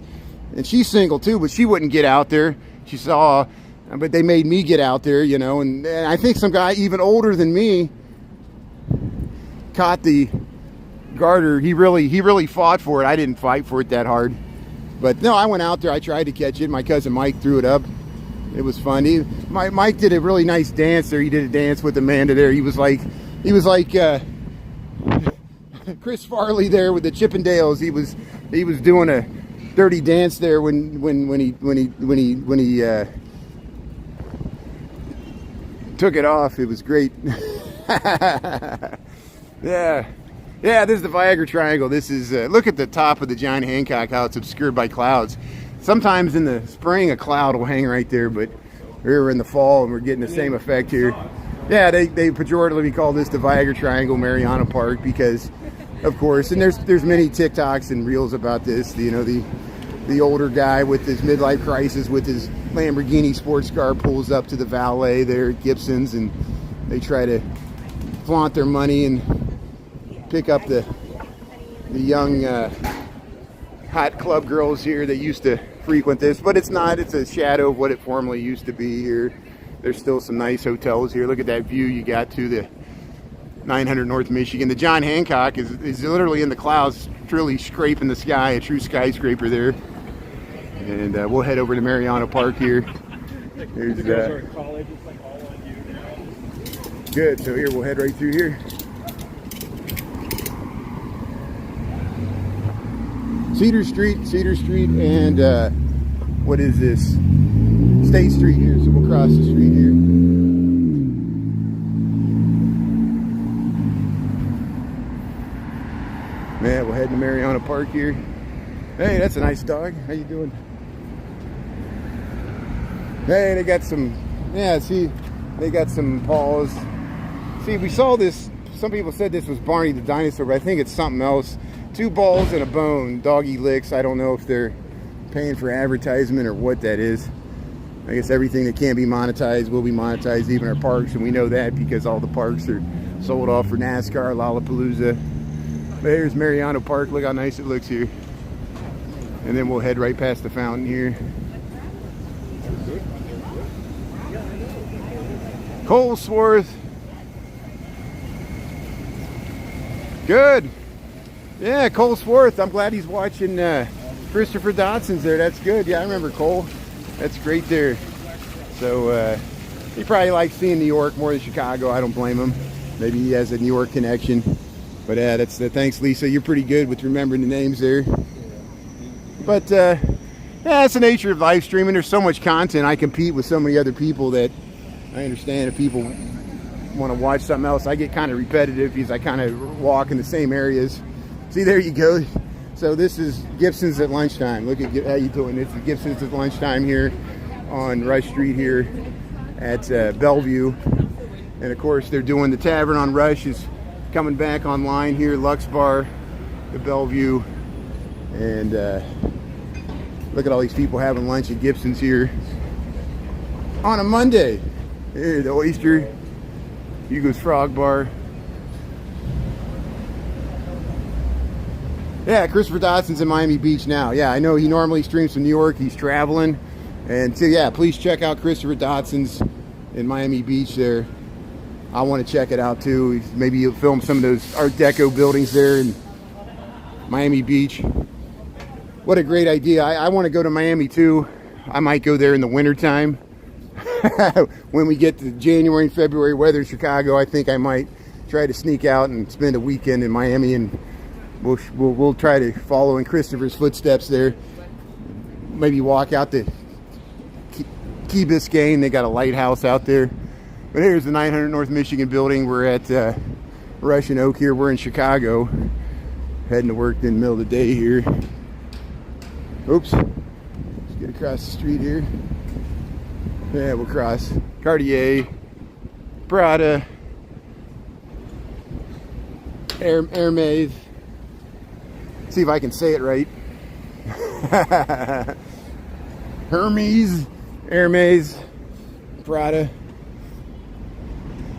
and she's single too, but she wouldn't get out there. She saw, but they made me get out there, you know, and I think some guy even older than me caught the garter. He really fought for it. I didn't fight for it that hard. But no, I went out there. I tried to catch it. My cousin Mike threw it up. It was fun. Mike did a really nice dance there. He did a dance with Amanda there. He was like Chris Farley there with the Chippendales. He was doing a dirty dance there when he took it off. It was great. Yeah, this is the Viagra Triangle. This is, look at the top of the John Hancock, how it's obscured by clouds. Sometimes in the spring, a cloud will hang right there, but we're in the fall and we're getting the same effect here. Yeah, they pejoratively call this the Viagra Triangle, Mariana Park, because, of course, and there's many TikToks and reels about this. You know, the older guy with his midlife crisis with his Lamborghini sports car pulls up to the valet there at Gibson's, and they try to flaunt their money and pick up the the young hot club girls here that used to frequent this, but it's not. It's a shadow of what it formerly used to be here. There's still some nice hotels here. Look at that view you got to the 900 North Michigan. The John Hancock is literally in the clouds, truly scraping the sky, a true skyscraper there. And we'll head over to Mariano Park here. There's good. So here we'll head right through here. Cedar Street, and what is this? State Street here. So we'll cross the street here. Man, we'll head to Mariano Park here. Hey, that's a nice dog. How you doing? Hey, they got some, yeah, see, they got some paws. See, we saw this, some people said this was Barney the dinosaur, but I think it's something else. 2 balls and a bone, doggy licks. I don't know if they're paying for advertisement or what that is. I guess everything that can't be monetized will be monetized, even our parks, and we know that because all the parks are sold off for NASCAR, Lollapalooza. But here's Mariano Park. Look how nice it looks here. And then we'll head right past the fountain here. Colesworth. Good. Yeah, Colesworth. I'm glad he's watching Christopher Dodson's there. That's good. Yeah, I remember Cole. That's great there. So he probably likes seeing New York more than Chicago. I don't blame him. Maybe he has a New York connection. But that's thanks, Lisa. You're pretty good with remembering the names there. But yeah, that's the nature of live streaming. There's so much content. I compete with so many other people that I understand if people want to watch something else. I get kind of repetitive because I kind of walk in the same areas. See, there you go. So this is Gibson's at lunchtime. Look at how you doing. It's the Gibson's at lunchtime here on Rush Street here at Bellevue. And of course, they're doing the Tavern on Rush is coming back online here. Lux Bar, the Bellevue. And look at all these people having lunch at Gibson's here on a Monday. Here, the Oyster, Hugo's Frog Bar. Yeah, Christopher Dodson's in Miami Beach now. Yeah, I know he normally streams from New York. He's traveling. And so, yeah, please check out Christopher Dodson's in Miami Beach there. I want to check it out, too. Maybe you'll film some of those Art Deco buildings there in Miami Beach. What a great idea. I want to go to Miami, too. I might go there in the wintertime. When we get to January and February weather in Chicago, I think I might try to sneak out and spend a weekend in Miami, and we'll try to follow in Christopher's footsteps there. Maybe walk out to Key Biscayne. They got a lighthouse out there. But here's the 900 North Michigan building. We're at Rush and Oak here. We're in Chicago. Heading to work in the middle of the day here. Oops. Let's get across the street here. Yeah, we'll cross Cartier, Prada, Hermes. See if I can say it right. Hermes, Prada.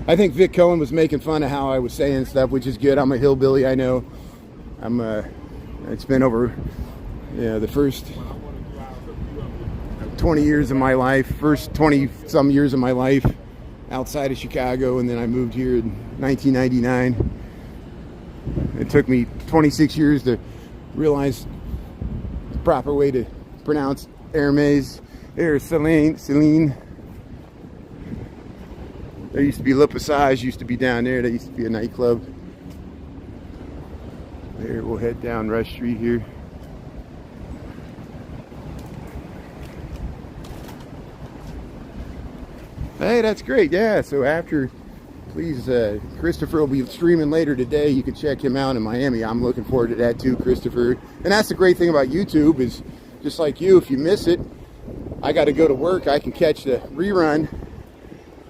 I think Vic Cohen was making fun of how I was saying stuff, which is good. I'm a hillbilly, I know. It's been over, the first 20 years of my life, first 20 some years of my life outside of Chicago, and then I moved here in 1999. It took me 26 years to realize the proper way to pronounce Hermes. There's Celine. There used to be Le Passage, used to be down there. That used to be a nightclub. There, we'll head down Rush Street here. Hey, that's great. Yeah, so after, please, Christopher will be streaming later today. You can check him out in Miami. I'm looking forward to that too, Christopher. And that's the great thing about YouTube is, just like you, if you miss it, I got to go to work. I can catch the rerun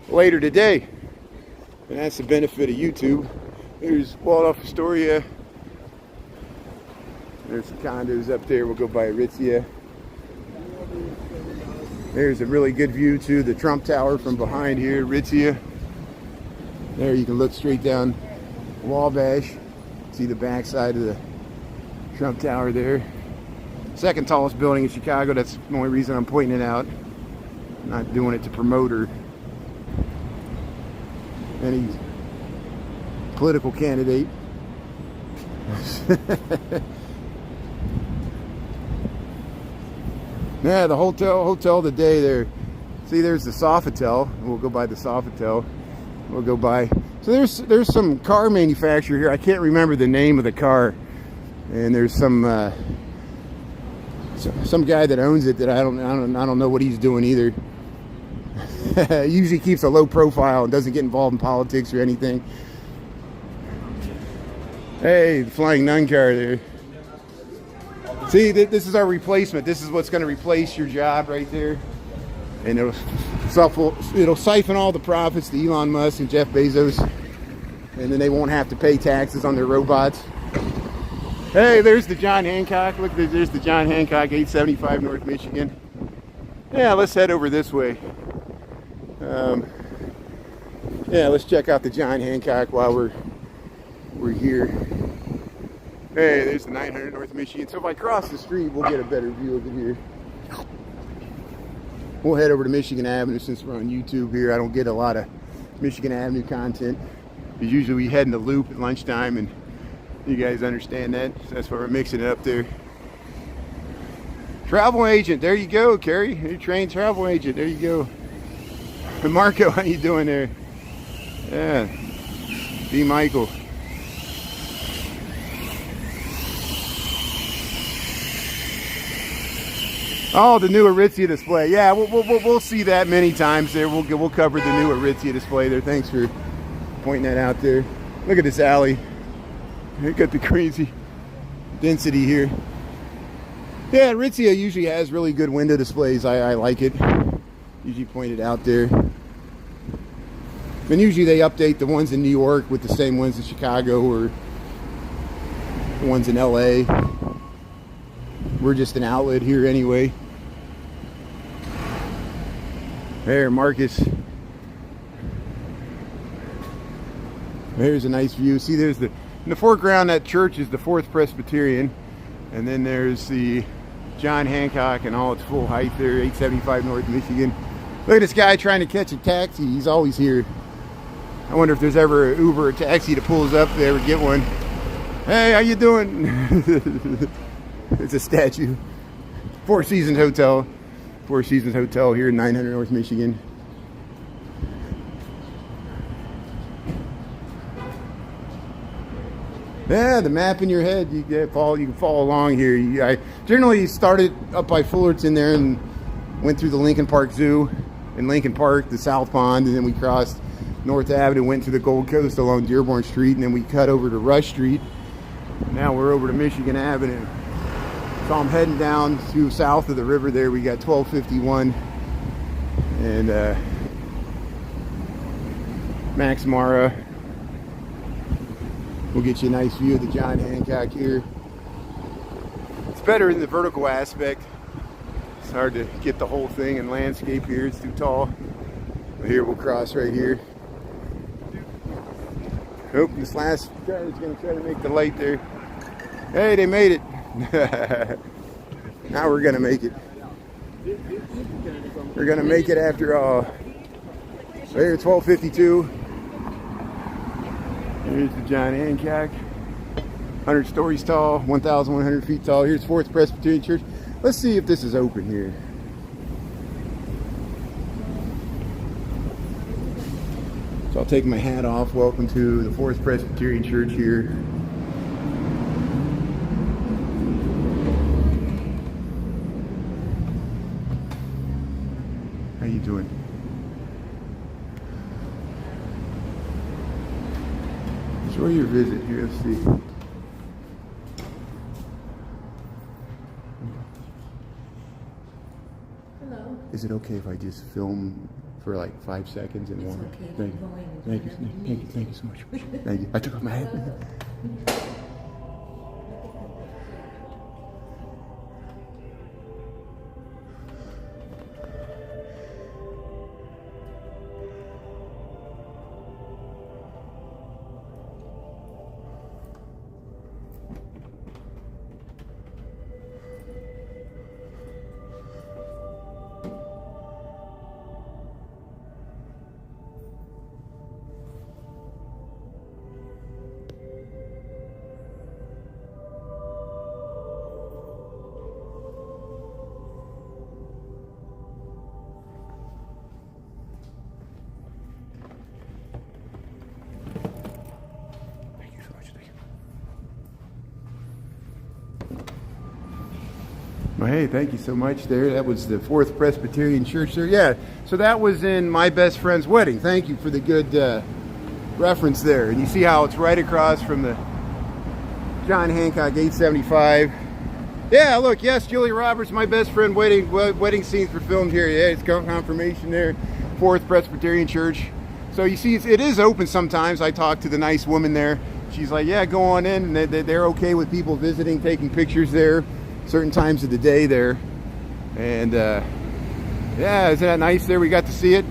later today. And that's the benefit of YouTube. There's Waldorf Astoria. There's some condos up there. We'll go by Aritzia. There's a really good view to the Trump Tower from behind here, Aritzia. There you can look straight down Wabash. See the backside of the Trump Tower there. Second tallest building in Chicago. That's the only reason I'm pointing it out. I'm not doing it to promote or any political candidate. Yeah, the hotel today there. See, there's the Sofitel. We'll go by the Sofitel. We'll go by. So there's some car manufacturer here. I can't remember the name of the car. And there's some guy that owns it that I don't know what he's doing either. Usually keeps a low profile and doesn't get involved in politics or anything. Hey, the Flying Nun car there. See, this is our replacement. This is what's going to replace your job right there. And it'll siphon all the profits to Elon Musk and Jeff Bezos. And then they won't have to pay taxes on their robots. Hey, there's the John Hancock. Look, there's the John Hancock, 875 North Michigan. Yeah, let's head over this way. Yeah, let's check out the John Hancock while we're here. Hey, there's the 900 North Michigan. So if I cross the street, we'll get a better view of it here. We'll head over to Michigan Avenue since we're on YouTube here. I don't get a lot of Michigan Avenue content. Because usually we head in the loop at lunchtime, and you guys understand that. So that's why we're mixing it up there. Travel agent, there you go, Carrie. Your trained travel agent, there you go. And Marco, how you doing there? Yeah. B. Michael. Oh, the new Aritzia display. Yeah, we'll see that many times there. We'll cover the new Aritzia display there. Thanks for pointing that out there. Look at this alley. Look at the crazy density here. Yeah, Aritzia usually has really good window displays. I like it. Usually pointed out there. And usually they update the ones in New York with the same ones in Chicago or the ones in LA. We're just an outlet here anyway. There, Marcus. There's a nice view. See, there's in the foreground, that church is the 4th Presbyterian. And then there's the John Hancock in all its full height there, 875 North Michigan. Look at this guy trying to catch a taxi. He's always here. I wonder if there's ever an Uber or taxi to pull us up if they ever get one. Hey, how you doing? It's a statue. Four Seasons Hotel here in 900 North Michigan. Yeah, the map in your head. You can follow along here. I generally started up by Fullerton there and went through the Lincoln Park Zoo in Lincoln Park, the South Pond, and then we crossed North Avenue, went to the Gold Coast along Dearborn Street, and then we cut over to Rush Street. Now we're over to Michigan Avenue. So I'm heading down to south of the river there. We got 1251 and Max Mara. We'll get you a nice view of the John Hancock here. It's better in the vertical aspect. It's hard to get the whole thing in landscape here. It's too tall. But here we'll cross right here. Oh, this last guy is going to try to make the light there. Hey, they made it. Now we're gonna make it. We're gonna make it after all. So here's 1252. Here's the John Hancock. 100 stories tall, 1,100 feet tall. Here's 4th Presbyterian Church. Let's see if this is open here. So I'll take my hat off. Welcome to the 4th Presbyterian Church here. How you doing? Enjoy your visit here. Let's see. Hello. Is it okay if I just film for like 5 seconds and walk? Okay. Thank you. Thank you so much. Thank you. I took off my hat. Well, hey, thank you so much there. That was the Fourth Presbyterian Church there. Yeah, so that was in my best friend's wedding. Thank you for the good reference there. And you see how it's right across from the John Hancock 875. Yeah, look, yes, Julia Roberts, my best friend, wedding scenes were filmed here. Yeah, it's confirmation there. Fourth Presbyterian Church. So you see, it is open sometimes. I talked to the nice woman there. She's like, yeah, go on in. And they're okay with people visiting, taking pictures there, certain times of the day there. And yeah, isn't that nice there? We got to see it.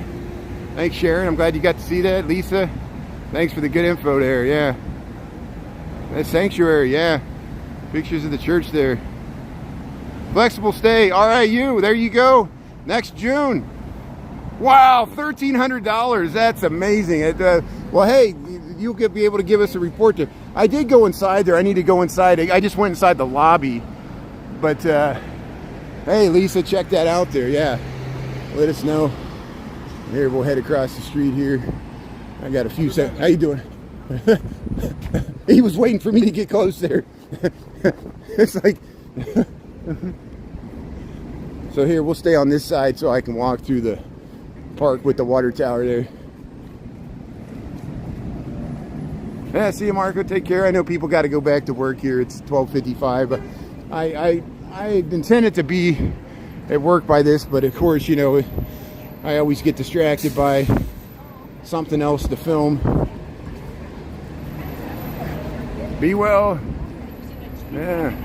Thanks, Sharon. I'm glad you got to see that. Lisa, thanks for the good info there. Yeah. That sanctuary, yeah. Pictures of the church there. Flexible stay, RIU, there you go. Next June. Wow, $1,300. That's amazing. Well, hey, you'll be able to give us a report there. I did go inside there. I need to go inside. I just went inside the lobby. But, hey, Lisa, check that out there. Yeah, let us know. Here, we'll head across the street here. I got a few seconds. How you doing? He was waiting for me to get close there. It's like... So here, we'll stay on this side so I can walk through the park with the water tower there. Yeah, see you, Marco. Take care. I know people got to go back to work here. It's 12:55, but I intended to be at work by this, but of course, you know, I always get distracted by something else to film. Be well. Yeah.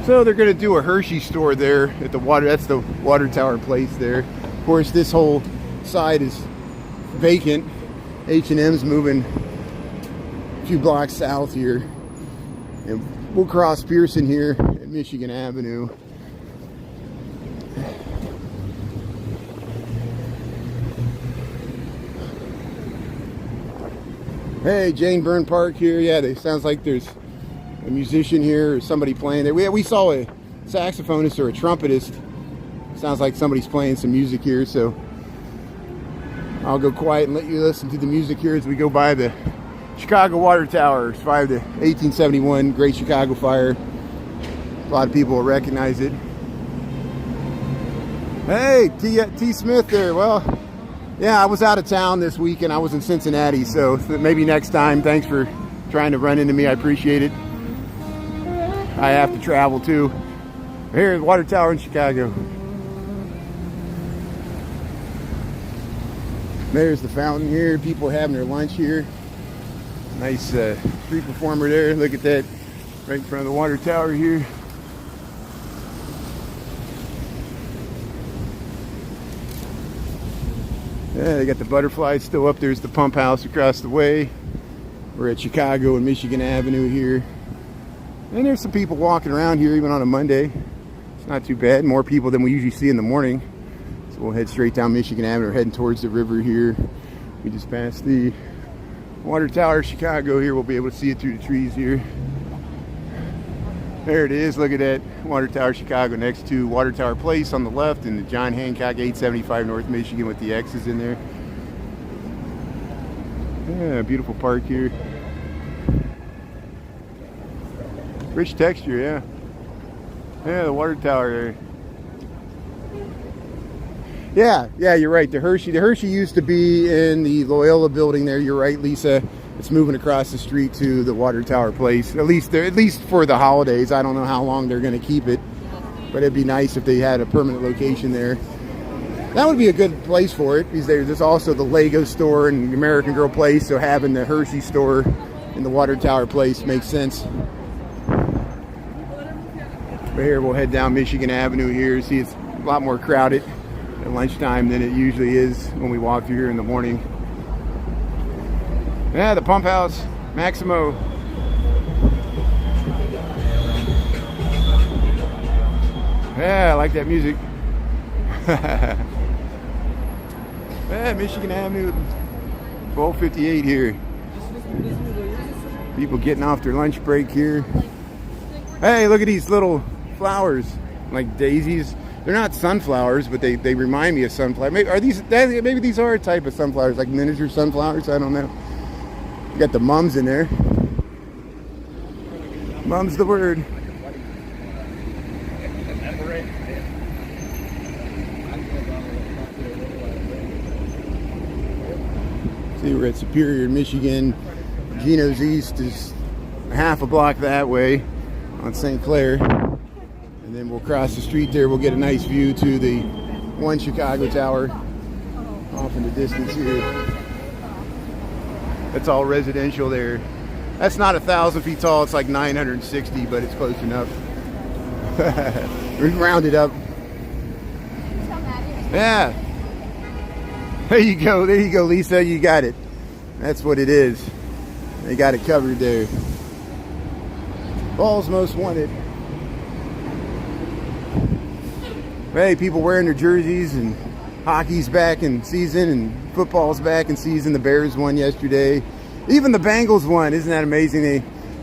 So they're going to do a Hershey store there at the water. That's the water tower place there. Of course, this whole side is vacant. H&M's moving a few blocks south here. And we'll cross Pearson here at Michigan Avenue. Hey, Jane Byrne Park here. Yeah, it sounds like there's a musician here or somebody playing there. We saw a saxophonist or a trumpetist. Sounds like somebody's playing some music here, so I'll go quiet and let you listen to the music here as we go by the Chicago Water Tower. Survived the 1871 Great Chicago Fire. A lot of people will recognize it. Hey, T. Smith there. Well, yeah, I was out of town this weekend. I was in Cincinnati, so maybe next time. Thanks for trying to run into me. I appreciate it. I have to travel too. Here at the Water Tower in Chicago. There's the fountain here. People having their lunch here. Nice street performer there. Look at that. Right in front of the water tower here. Yeah, they got the butterflies still up. There's the pump house across the way. We're at Chicago and Michigan Avenue here. And there's some people walking around here even on a Monday. It's not too bad. More people than we usually see in the morning. So we'll head straight down Michigan Avenue. We're heading towards the river here. We just passed the water tower of Chicago here. We'll be able to see it through the trees here. There it is. Look at that water tower of Chicago next to Water Tower Place on the left and the John Hancock 875 North Michigan with the X's in there. Yeah, beautiful park here. Rich texture, yeah. Yeah, the water tower there. Yeah, you're right. The Hershey used to be in the Loyola building there. You're right, Lisa. It's moving across the street to the Water Tower Place. At least for the holidays. I don't know how long they're going to keep it, but it'd be nice if they had a permanent location there. That would be a good place for it, because there's also the Lego store and the American Girl Place. So having the Hershey store in the Water Tower Place makes sense. But here we'll head down Michigan Avenue here. See, it's a lot more crowded at lunchtime than it usually is when we walk through here in the morning. Yeah, the pump house, Maximo. Yeah, I like that music. Yeah, Michigan Avenue, 1258 here. People getting off their lunch break here. Hey, look at these little flowers, like daisies. They're not sunflowers, but they remind me of sunflowers. Maybe these are a type of sunflowers, like miniature sunflowers. I don't know. You got the mums in there. Mum's the word. See, we're at Superior, Michigan. Geno's East is half a block that way on St. Clair. And then we'll cross the street there. We'll get a nice view to the One Chicago Tower off in the distance here. That's all residential there. That's not 1,000 feet tall. It's like 960, but it's close enough. We rounded up. Yeah. There you go, Lisa. You got it. That's what it is. They got it covered there. Ball's most wanted. Hey, people wearing their jerseys, and hockey's back in season, and football's back in season. The Bears won yesterday. Even the Bengals won. Isn't that amazing?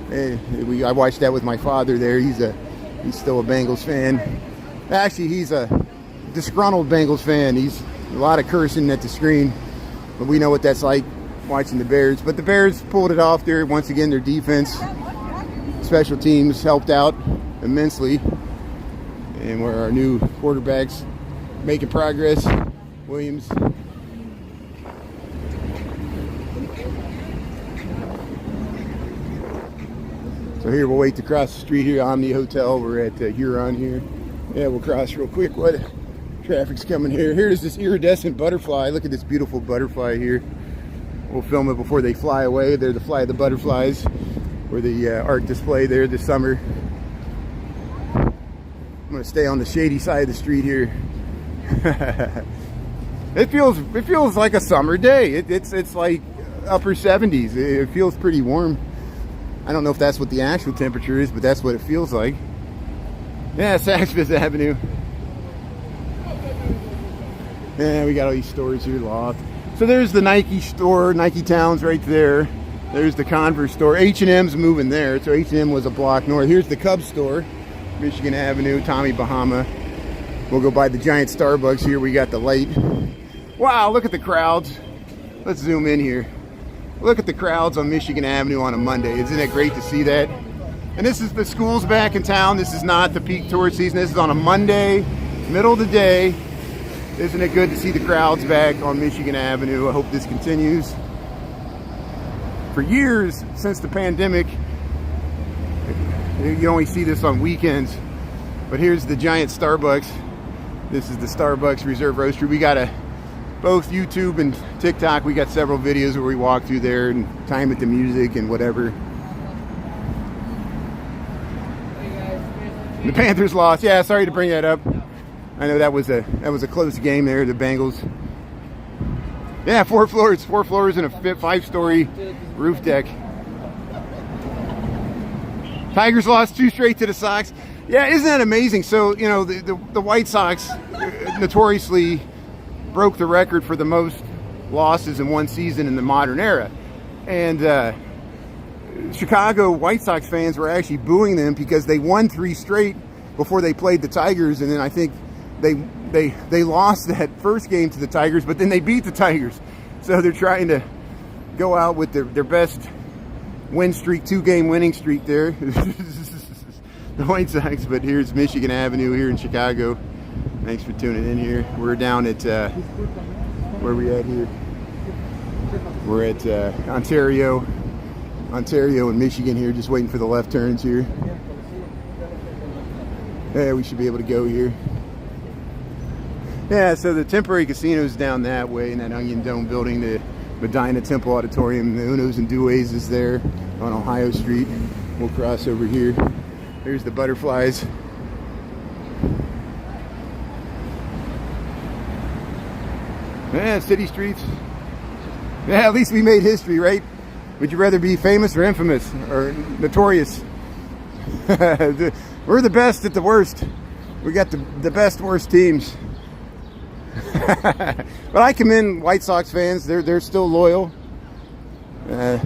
I watched that with my father there. He's still a Bengals fan. Actually, he's a disgruntled Bengals fan. He's a lot of cursing at the screen, but we know what that's like watching the Bears. But the Bears pulled it off there. Once again, their defense, special teams helped out immensely. And where our new quarterback's making progress, Williams. So here we'll wait to cross the street here, Omni Hotel. We're at Huron here. Yeah, we'll cross real quick. What traffic's coming here. Here's this iridescent butterfly. Look at this beautiful butterfly here. We'll film it before they fly away. They're the Fly of the Butterflies, or the art display there this summer. I'm gonna stay on the shady side of the street here. It feels like a summer day. It's like upper 70s. It feels pretty warm. I don't know if that's what the actual temperature is, but that's what it feels like. Yeah, Saks Fifth Avenue. Yeah, we got all these stores here, Loft. So there's the Nike store, Nike Town's right there. There's the Converse store. H&M's moving there, so H&M was a block north. Here's the Cubs store, Michigan Avenue, Tommy Bahama. We'll go by the giant Starbucks here. We got the light. Wow, look at the crowds. Let's zoom in here. Look at the crowds on Michigan Avenue on a Monday. Isn't it great to see that? And this is the schools back in town. This is not the peak tourist season. This is on a Monday, middle of the day. Isn't it good to see the crowds back on Michigan Avenue? I hope this continues. For years, since the pandemic, you only see this on weekends. But here's the giant Starbucks. This is the Starbucks Reserve Roastery. We got both YouTube and TikTok. We got several videos where we walk through there and time it to music and whatever. The Panthers lost. Yeah, sorry to bring that up. I know that was a close game there. The Bengals. Yeah, 4 floors and a 5-story roof deck. Tigers lost 2 straight to the Sox. Yeah, isn't that amazing? So, you know, the White Sox notoriously broke the record for the most losses in one season in the modern era. And Chicago White Sox fans were actually booing them because they won 3 straight before they played the Tigers. And then I think they lost that first game to the Tigers, but then they beat the Tigers. So they're trying to go out with their best win streak, 2-game winning streak there. The White Sox. But here's Michigan Avenue here in Chicago. Thanks for tuning in here. We're down at, where are we at here? We're at Ontario and Michigan here, just waiting for the left turns here. Yeah, we should be able to go here. Yeah, so the temporary casino's down that way in that Onion Dome building. The Medina Temple Auditorium, the Unos and Dues is there on Ohio Street. We'll cross over here. There's the Butterflies. Yeah, city streets. Yeah, at least we made history, right? Would you rather be famous or infamous or notorious? We're the best at the worst. We got the best worst teams. But I commend White Sox fans. They're still loyal. You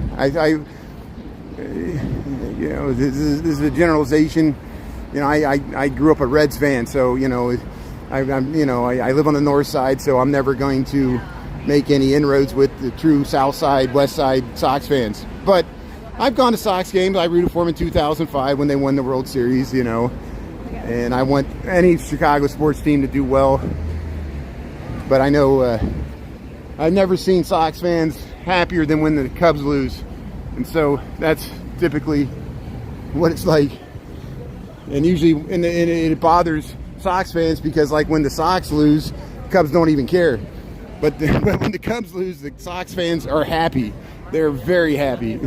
know, this is a generalization. You know, I grew up a Reds fan, so you know, I live on the north side, so I'm never going to make any inroads with the true south side, west side Sox fans. But I've gone to Sox games. I rooted for them in 2005 when they won the World Series, you know, and I want any Chicago sports team to do well. But I know I've never seen Sox fans happier than when the Cubs lose. And so that's typically what it's like. And usually, and it bothers Sox fans because, like, when the Sox lose, Cubs don't even care. But when the Cubs lose, the Sox fans are happy. They're very happy.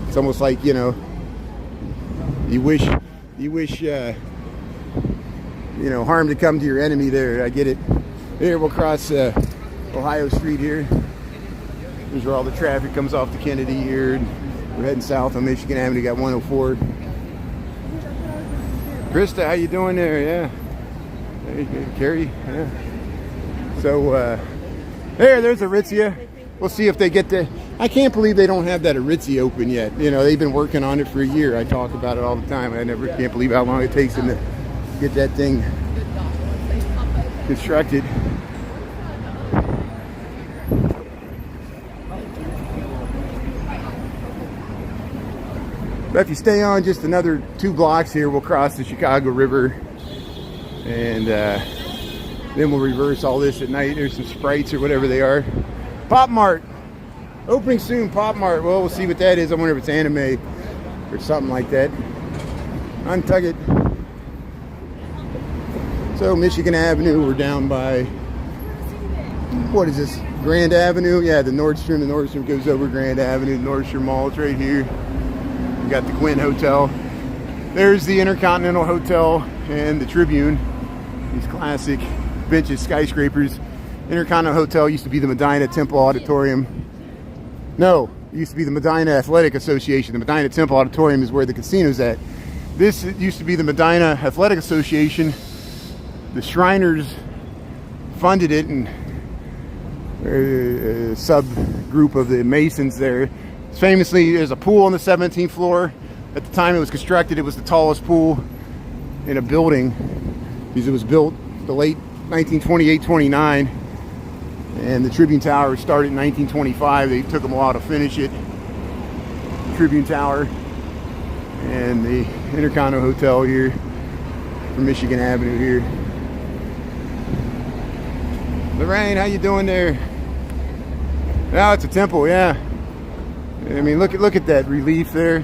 It's almost like, you know, you wish, you know, harm to come to your enemy there. I get it. Here, we'll cross Ohio Street here. Here's where all the traffic comes off the Kennedy here. We're heading south on Michigan Avenue. Got 104. Krista, how you doing there? Yeah. There you go. Carrie, yeah. So, there's Aritzia. We'll see if they get the... I can't believe they don't have that Aritzia open yet. You know, they've been working on it for a year. I talk about it all the time. I can't believe how long it takes them to get that thing constructed. But if you stay on just another 2 blocks here, we'll cross the Chicago River, and then we'll reverse all this at night. There's some Sprites or whatever they are. Pop Mart. Opening soon, Pop Mart. Well, we'll see what that is. I wonder if it's anime or something like that. Untug it. So, Michigan Avenue, we're down by, what is this, Grand Avenue? Yeah, the Nordstrom. The Nordstrom goes over Grand Avenue. The Nordstrom Mall is right here. We got the Quinn Hotel. There's the Intercontinental Hotel and the Tribune. These classic vintage skyscrapers. Intercontinental Hotel used to be the Medina Temple Auditorium. No, it used to be the Medina Athletic Association. The Medina Temple Auditorium is where the casino's at. This used to be the Medina Athletic Association. The Shriners funded it, and a subgroup of the Masons there. Famously, there's a pool on the 17th floor. At the time it was constructed, it was the tallest pool in a building because it was built the late 1928-29, and the Tribune Tower started in 1925. They took them a while to finish it. Tribune Tower and the Intercontinental Hotel here from Michigan Avenue here. Lorraine, how you doing there? Now it's a temple, yeah. I mean, look at that relief there.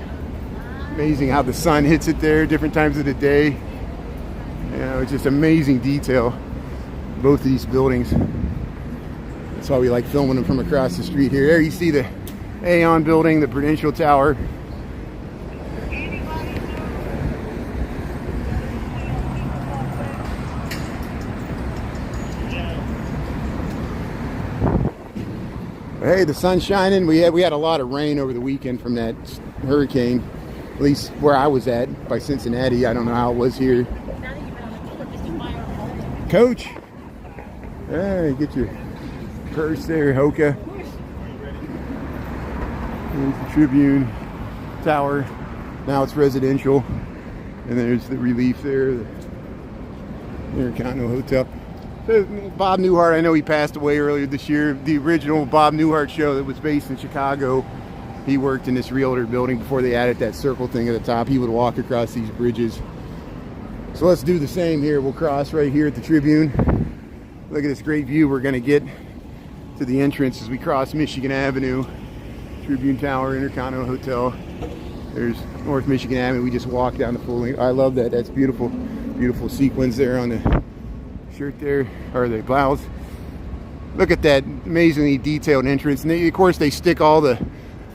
Amazing how the sun hits it there, different times of the day. You know, it's just amazing detail. Both of these buildings. That's why we like filming them from across the street here. There you see the Aon building, the Prudential Tower. Hey, the sun's shining. We had a lot of rain over the weekend from that hurricane, at least where I was at by Cincinnati. I don't know how it was here. Coach, hey, get your purse there, Hoka. There's the Tribune Tower. Now it's residential, and there's the relief there, the Intercontinental Hotel. Bob Newhart, I know he passed away earlier this year. The original Bob Newhart show that was based in Chicago, he worked in this realtor building before they added that circle thing at the top. He would walk across these bridges. So let's do the same here. We'll cross right here at the Tribune. Look at this great view we're going to get to the entrance as we cross Michigan Avenue. Tribune Tower, Intercontinental Hotel. There's North Michigan Avenue. We just walked down the full length. I love that. That's beautiful. Beautiful sequins there on the shirt there, or the blouse. Look at that amazingly detailed entrance. And they, of course, they stick all the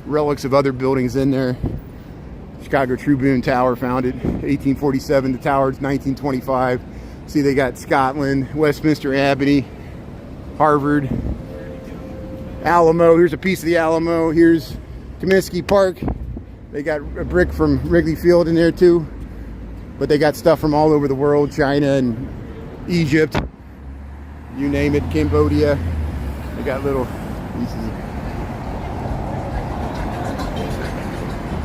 relics of other buildings in there. Chicago Tribune Tower, founded 1847. The tower's 1925. See, they got Scotland, Westminster Abbey, Harvard, Alamo. Here's a piece of the Alamo. Here's Comiskey Park. They got a brick from Wrigley Field in there too. But they got stuff from all over the world, China and Egypt, you name it, Cambodia. They got little pieces.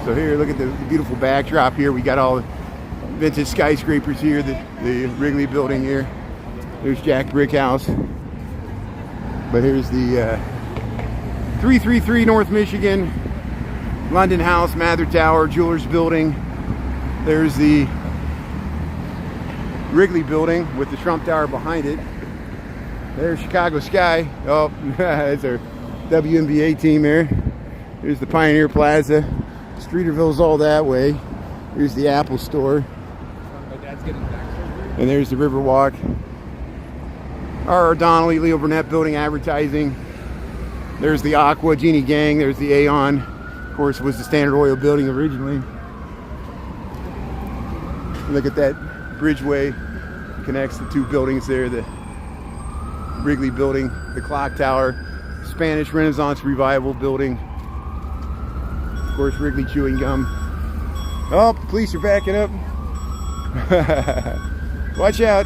So here, look at the beautiful backdrop here. We got all the vintage skyscrapers here, the Wrigley building here. There's Jack Brickhouse. But here's the 333 North Michigan, London House, Mather Tower, Jewelers Building. There's the Wrigley building with the Trump Tower behind it. There's Chicago Sky. Oh, it's our WNBA team there. Here's the Pioneer Plaza. Streeterville's all that way. Here's the Apple store. My dad's getting back surgery. And there's the Riverwalk. R. Donnelly, Leo Burnett Building Advertising. There's the Aqua, Genie Gang. There's the Aeon. Of course, was the Standard Oil building originally. Look at that bridgeway. Connects the two buildings there. The Wrigley Building, the Clock Tower, Spanish Renaissance Revival Building. Of course, Wrigley Chewing Gum. Oh, the police are backing up. Watch out.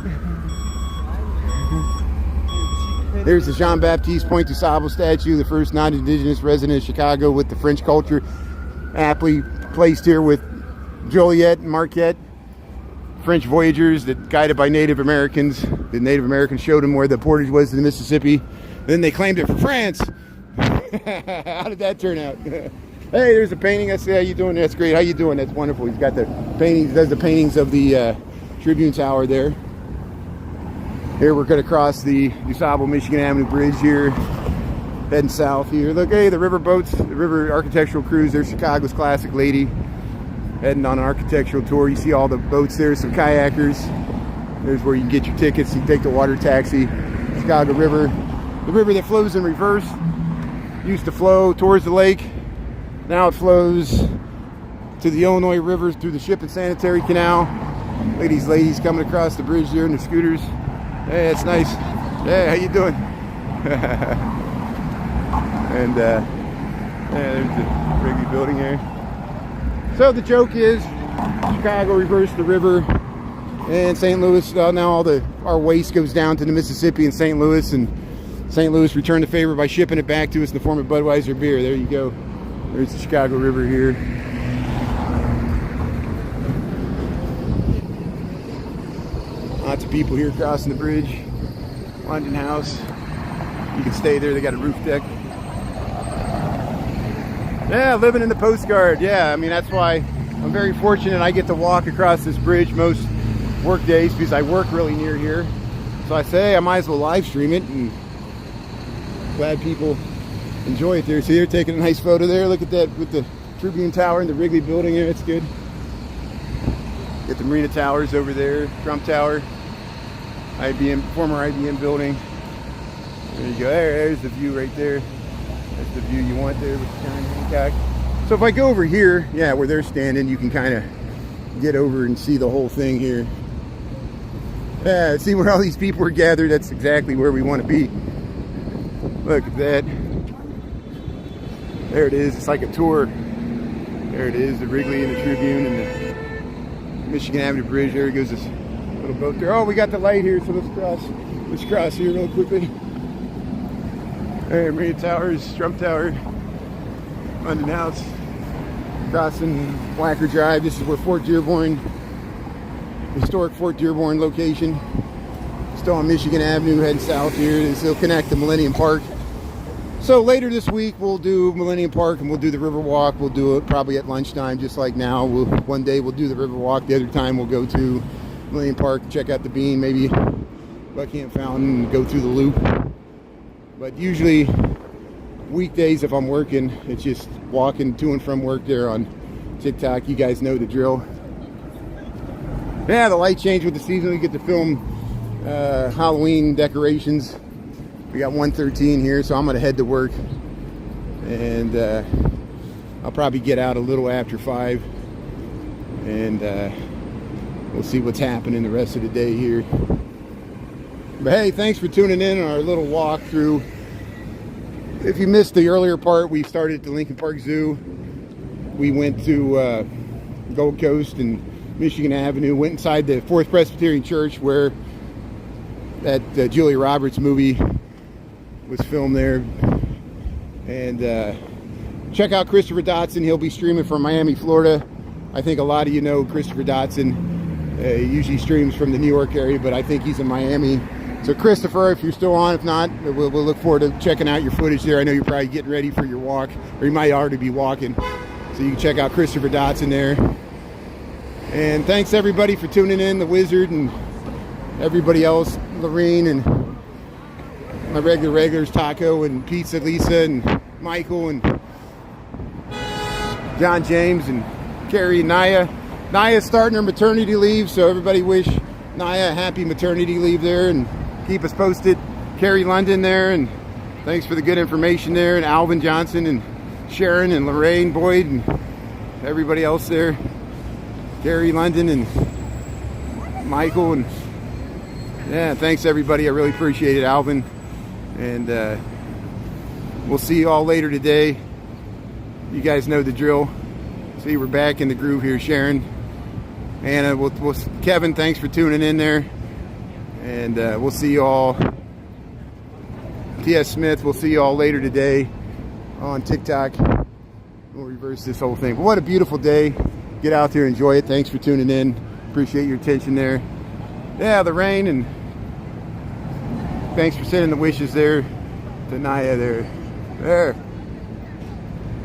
There's the Jean-Baptiste Point du Sable statue, the first non-indigenous resident of Chicago with the French culture, aptly placed here with Joliet and Marquette, French voyagers that guided by Native Americans. The Native Americans showed them where the portage was to the Mississippi. Then they claimed it for France. How did that turn out? Hey, there's a painting. I say, how you doing? That's great. How you doing? That's wonderful. He's got the paintings. Does the paintings of the Tribune Tower there. Here we're going to cross the DuSable Michigan Avenue Bridge here, heading south here. Look, hey, the river boats, the river architectural cruise. There's Chicago's Classic Lady, heading on an architectural tour. You see all the boats there, some kayakers. There's where you can get your tickets. You can take the water taxi. Chicago River, the river that flows in reverse. Used to flow towards the lake. Now it flows to the Illinois River through the Ship and Sanitary Canal. Look at these ladies coming across the bridge there in their scooters. Hey, it's nice. Hey, how you doing? And there's the Wrigley building here. So the joke is, Chicago reversed the river, and St. Louis, now our waste goes down to the Mississippi in St. Louis, and St. Louis returned the favor by shipping it back to us in the form of Budweiser beer. There you go. There's the Chicago River here. Lots of people here crossing the bridge. London House. You can stay there. They got a roof deck. Yeah, living in the postcard. Yeah, I mean, that's why I'm very fortunate I get to walk across this bridge most work days because I work really near here. So I say I might as well live stream it, and glad people enjoy it there. See, they're taking a nice photo there. Look at that with the Tribune Tower and the Wrigley building here. That's good. Get the Marina Towers over there. Trump Tower. IBM, former IBM building. There you go. There's the view right there. That's the view you want there with the John Hancock. So if I go over here, yeah, where they're standing, you can kind of get over and see the whole thing here. Yeah, see where all these people are gathered? That's exactly where we want to be. Look at that. There it is. It's like a tour. There it is, the Wrigley and the Tribune and the Michigan Avenue Bridge. There goes this little boat there. Oh, we got the light here, so let's cross. Let's cross here real quickly. There, Marina Towers, Trump Tower, London House, crossing Wacker Drive. This is where Fort Dearborn, historic Fort Dearborn location. Still on Michigan Avenue, heading south here. This will connect to Millennium Park. So later this week, we'll do Millennium Park and we'll do the Riverwalk. We'll do it probably at lunchtime, just like now. One day we'll do the Riverwalk. The other time we'll go to Millennium Park, check out the Bean, maybe Buckingham Fountain, and go through the loop. But usually weekdays, if I'm working, it's just walking to and from work there on TikTok. You guys know the drill. Yeah, the light change with the season. We get to film Halloween decorations. We got 1:13 here, so I'm going to head to work. And I'll probably get out a little after 5. And we'll see what's happening the rest of the day here. But hey, thanks for tuning in on our little walk through. If you missed the earlier part, we started at the Lincoln Park Zoo. We went to Gold Coast and Michigan Avenue, went inside the Fourth Presbyterian Church where that Julia Roberts movie was filmed there. And check out Christopher Dotson. He'll be streaming from Miami, Florida. I think a lot of you know Christopher Dotson. He usually streams from the New York area, but I think he's in Miami. So Christopher, if you're still on, if not, we'll look forward to checking out your footage there. I know you're probably getting ready for your walk, or you might already be walking. So you can check out Christopher Dotson there. And thanks everybody for tuning in, the Wizard and everybody else, Lorene and my regulars, Taco and Pizza Lisa and Michael and John James and Carrie and Naya. Naya's starting her maternity leave, so everybody wish Naya a happy maternity leave there and keep us posted. Carrie London there, and thanks for the good information there, and Alvin Johnson and Sharon and Lorraine Boyd and everybody else there. Carrie London and Michael, and yeah, thanks everybody. I really appreciate it, Alvin. And we'll see you all later today. You guys know the drill. See, we're back in the groove here. Sharon, Anna, Kevin, thanks for tuning in there. And we'll see you all. T.S. Smith, we'll see you all later today on TikTok. We'll reverse this whole thing. But what a beautiful day. Get out there, enjoy it. Thanks for tuning in. Appreciate your attention there. Yeah, the rain, and thanks for sending the wishes there to Naya there.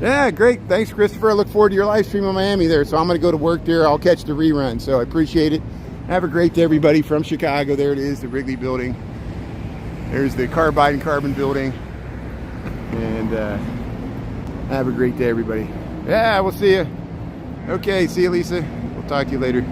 Yeah, great. Thanks, Christopher. I look forward to your live stream in Miami there. So I'm going to go to work there. I'll catch the rerun. So I appreciate it. Have a great day, everybody, from Chicago. There it is, the Wrigley Building. There's the Carbide and Carbon Building. And have a great day, everybody. Yeah, we'll see you. Okay, see you, Lisa. We'll talk to you later.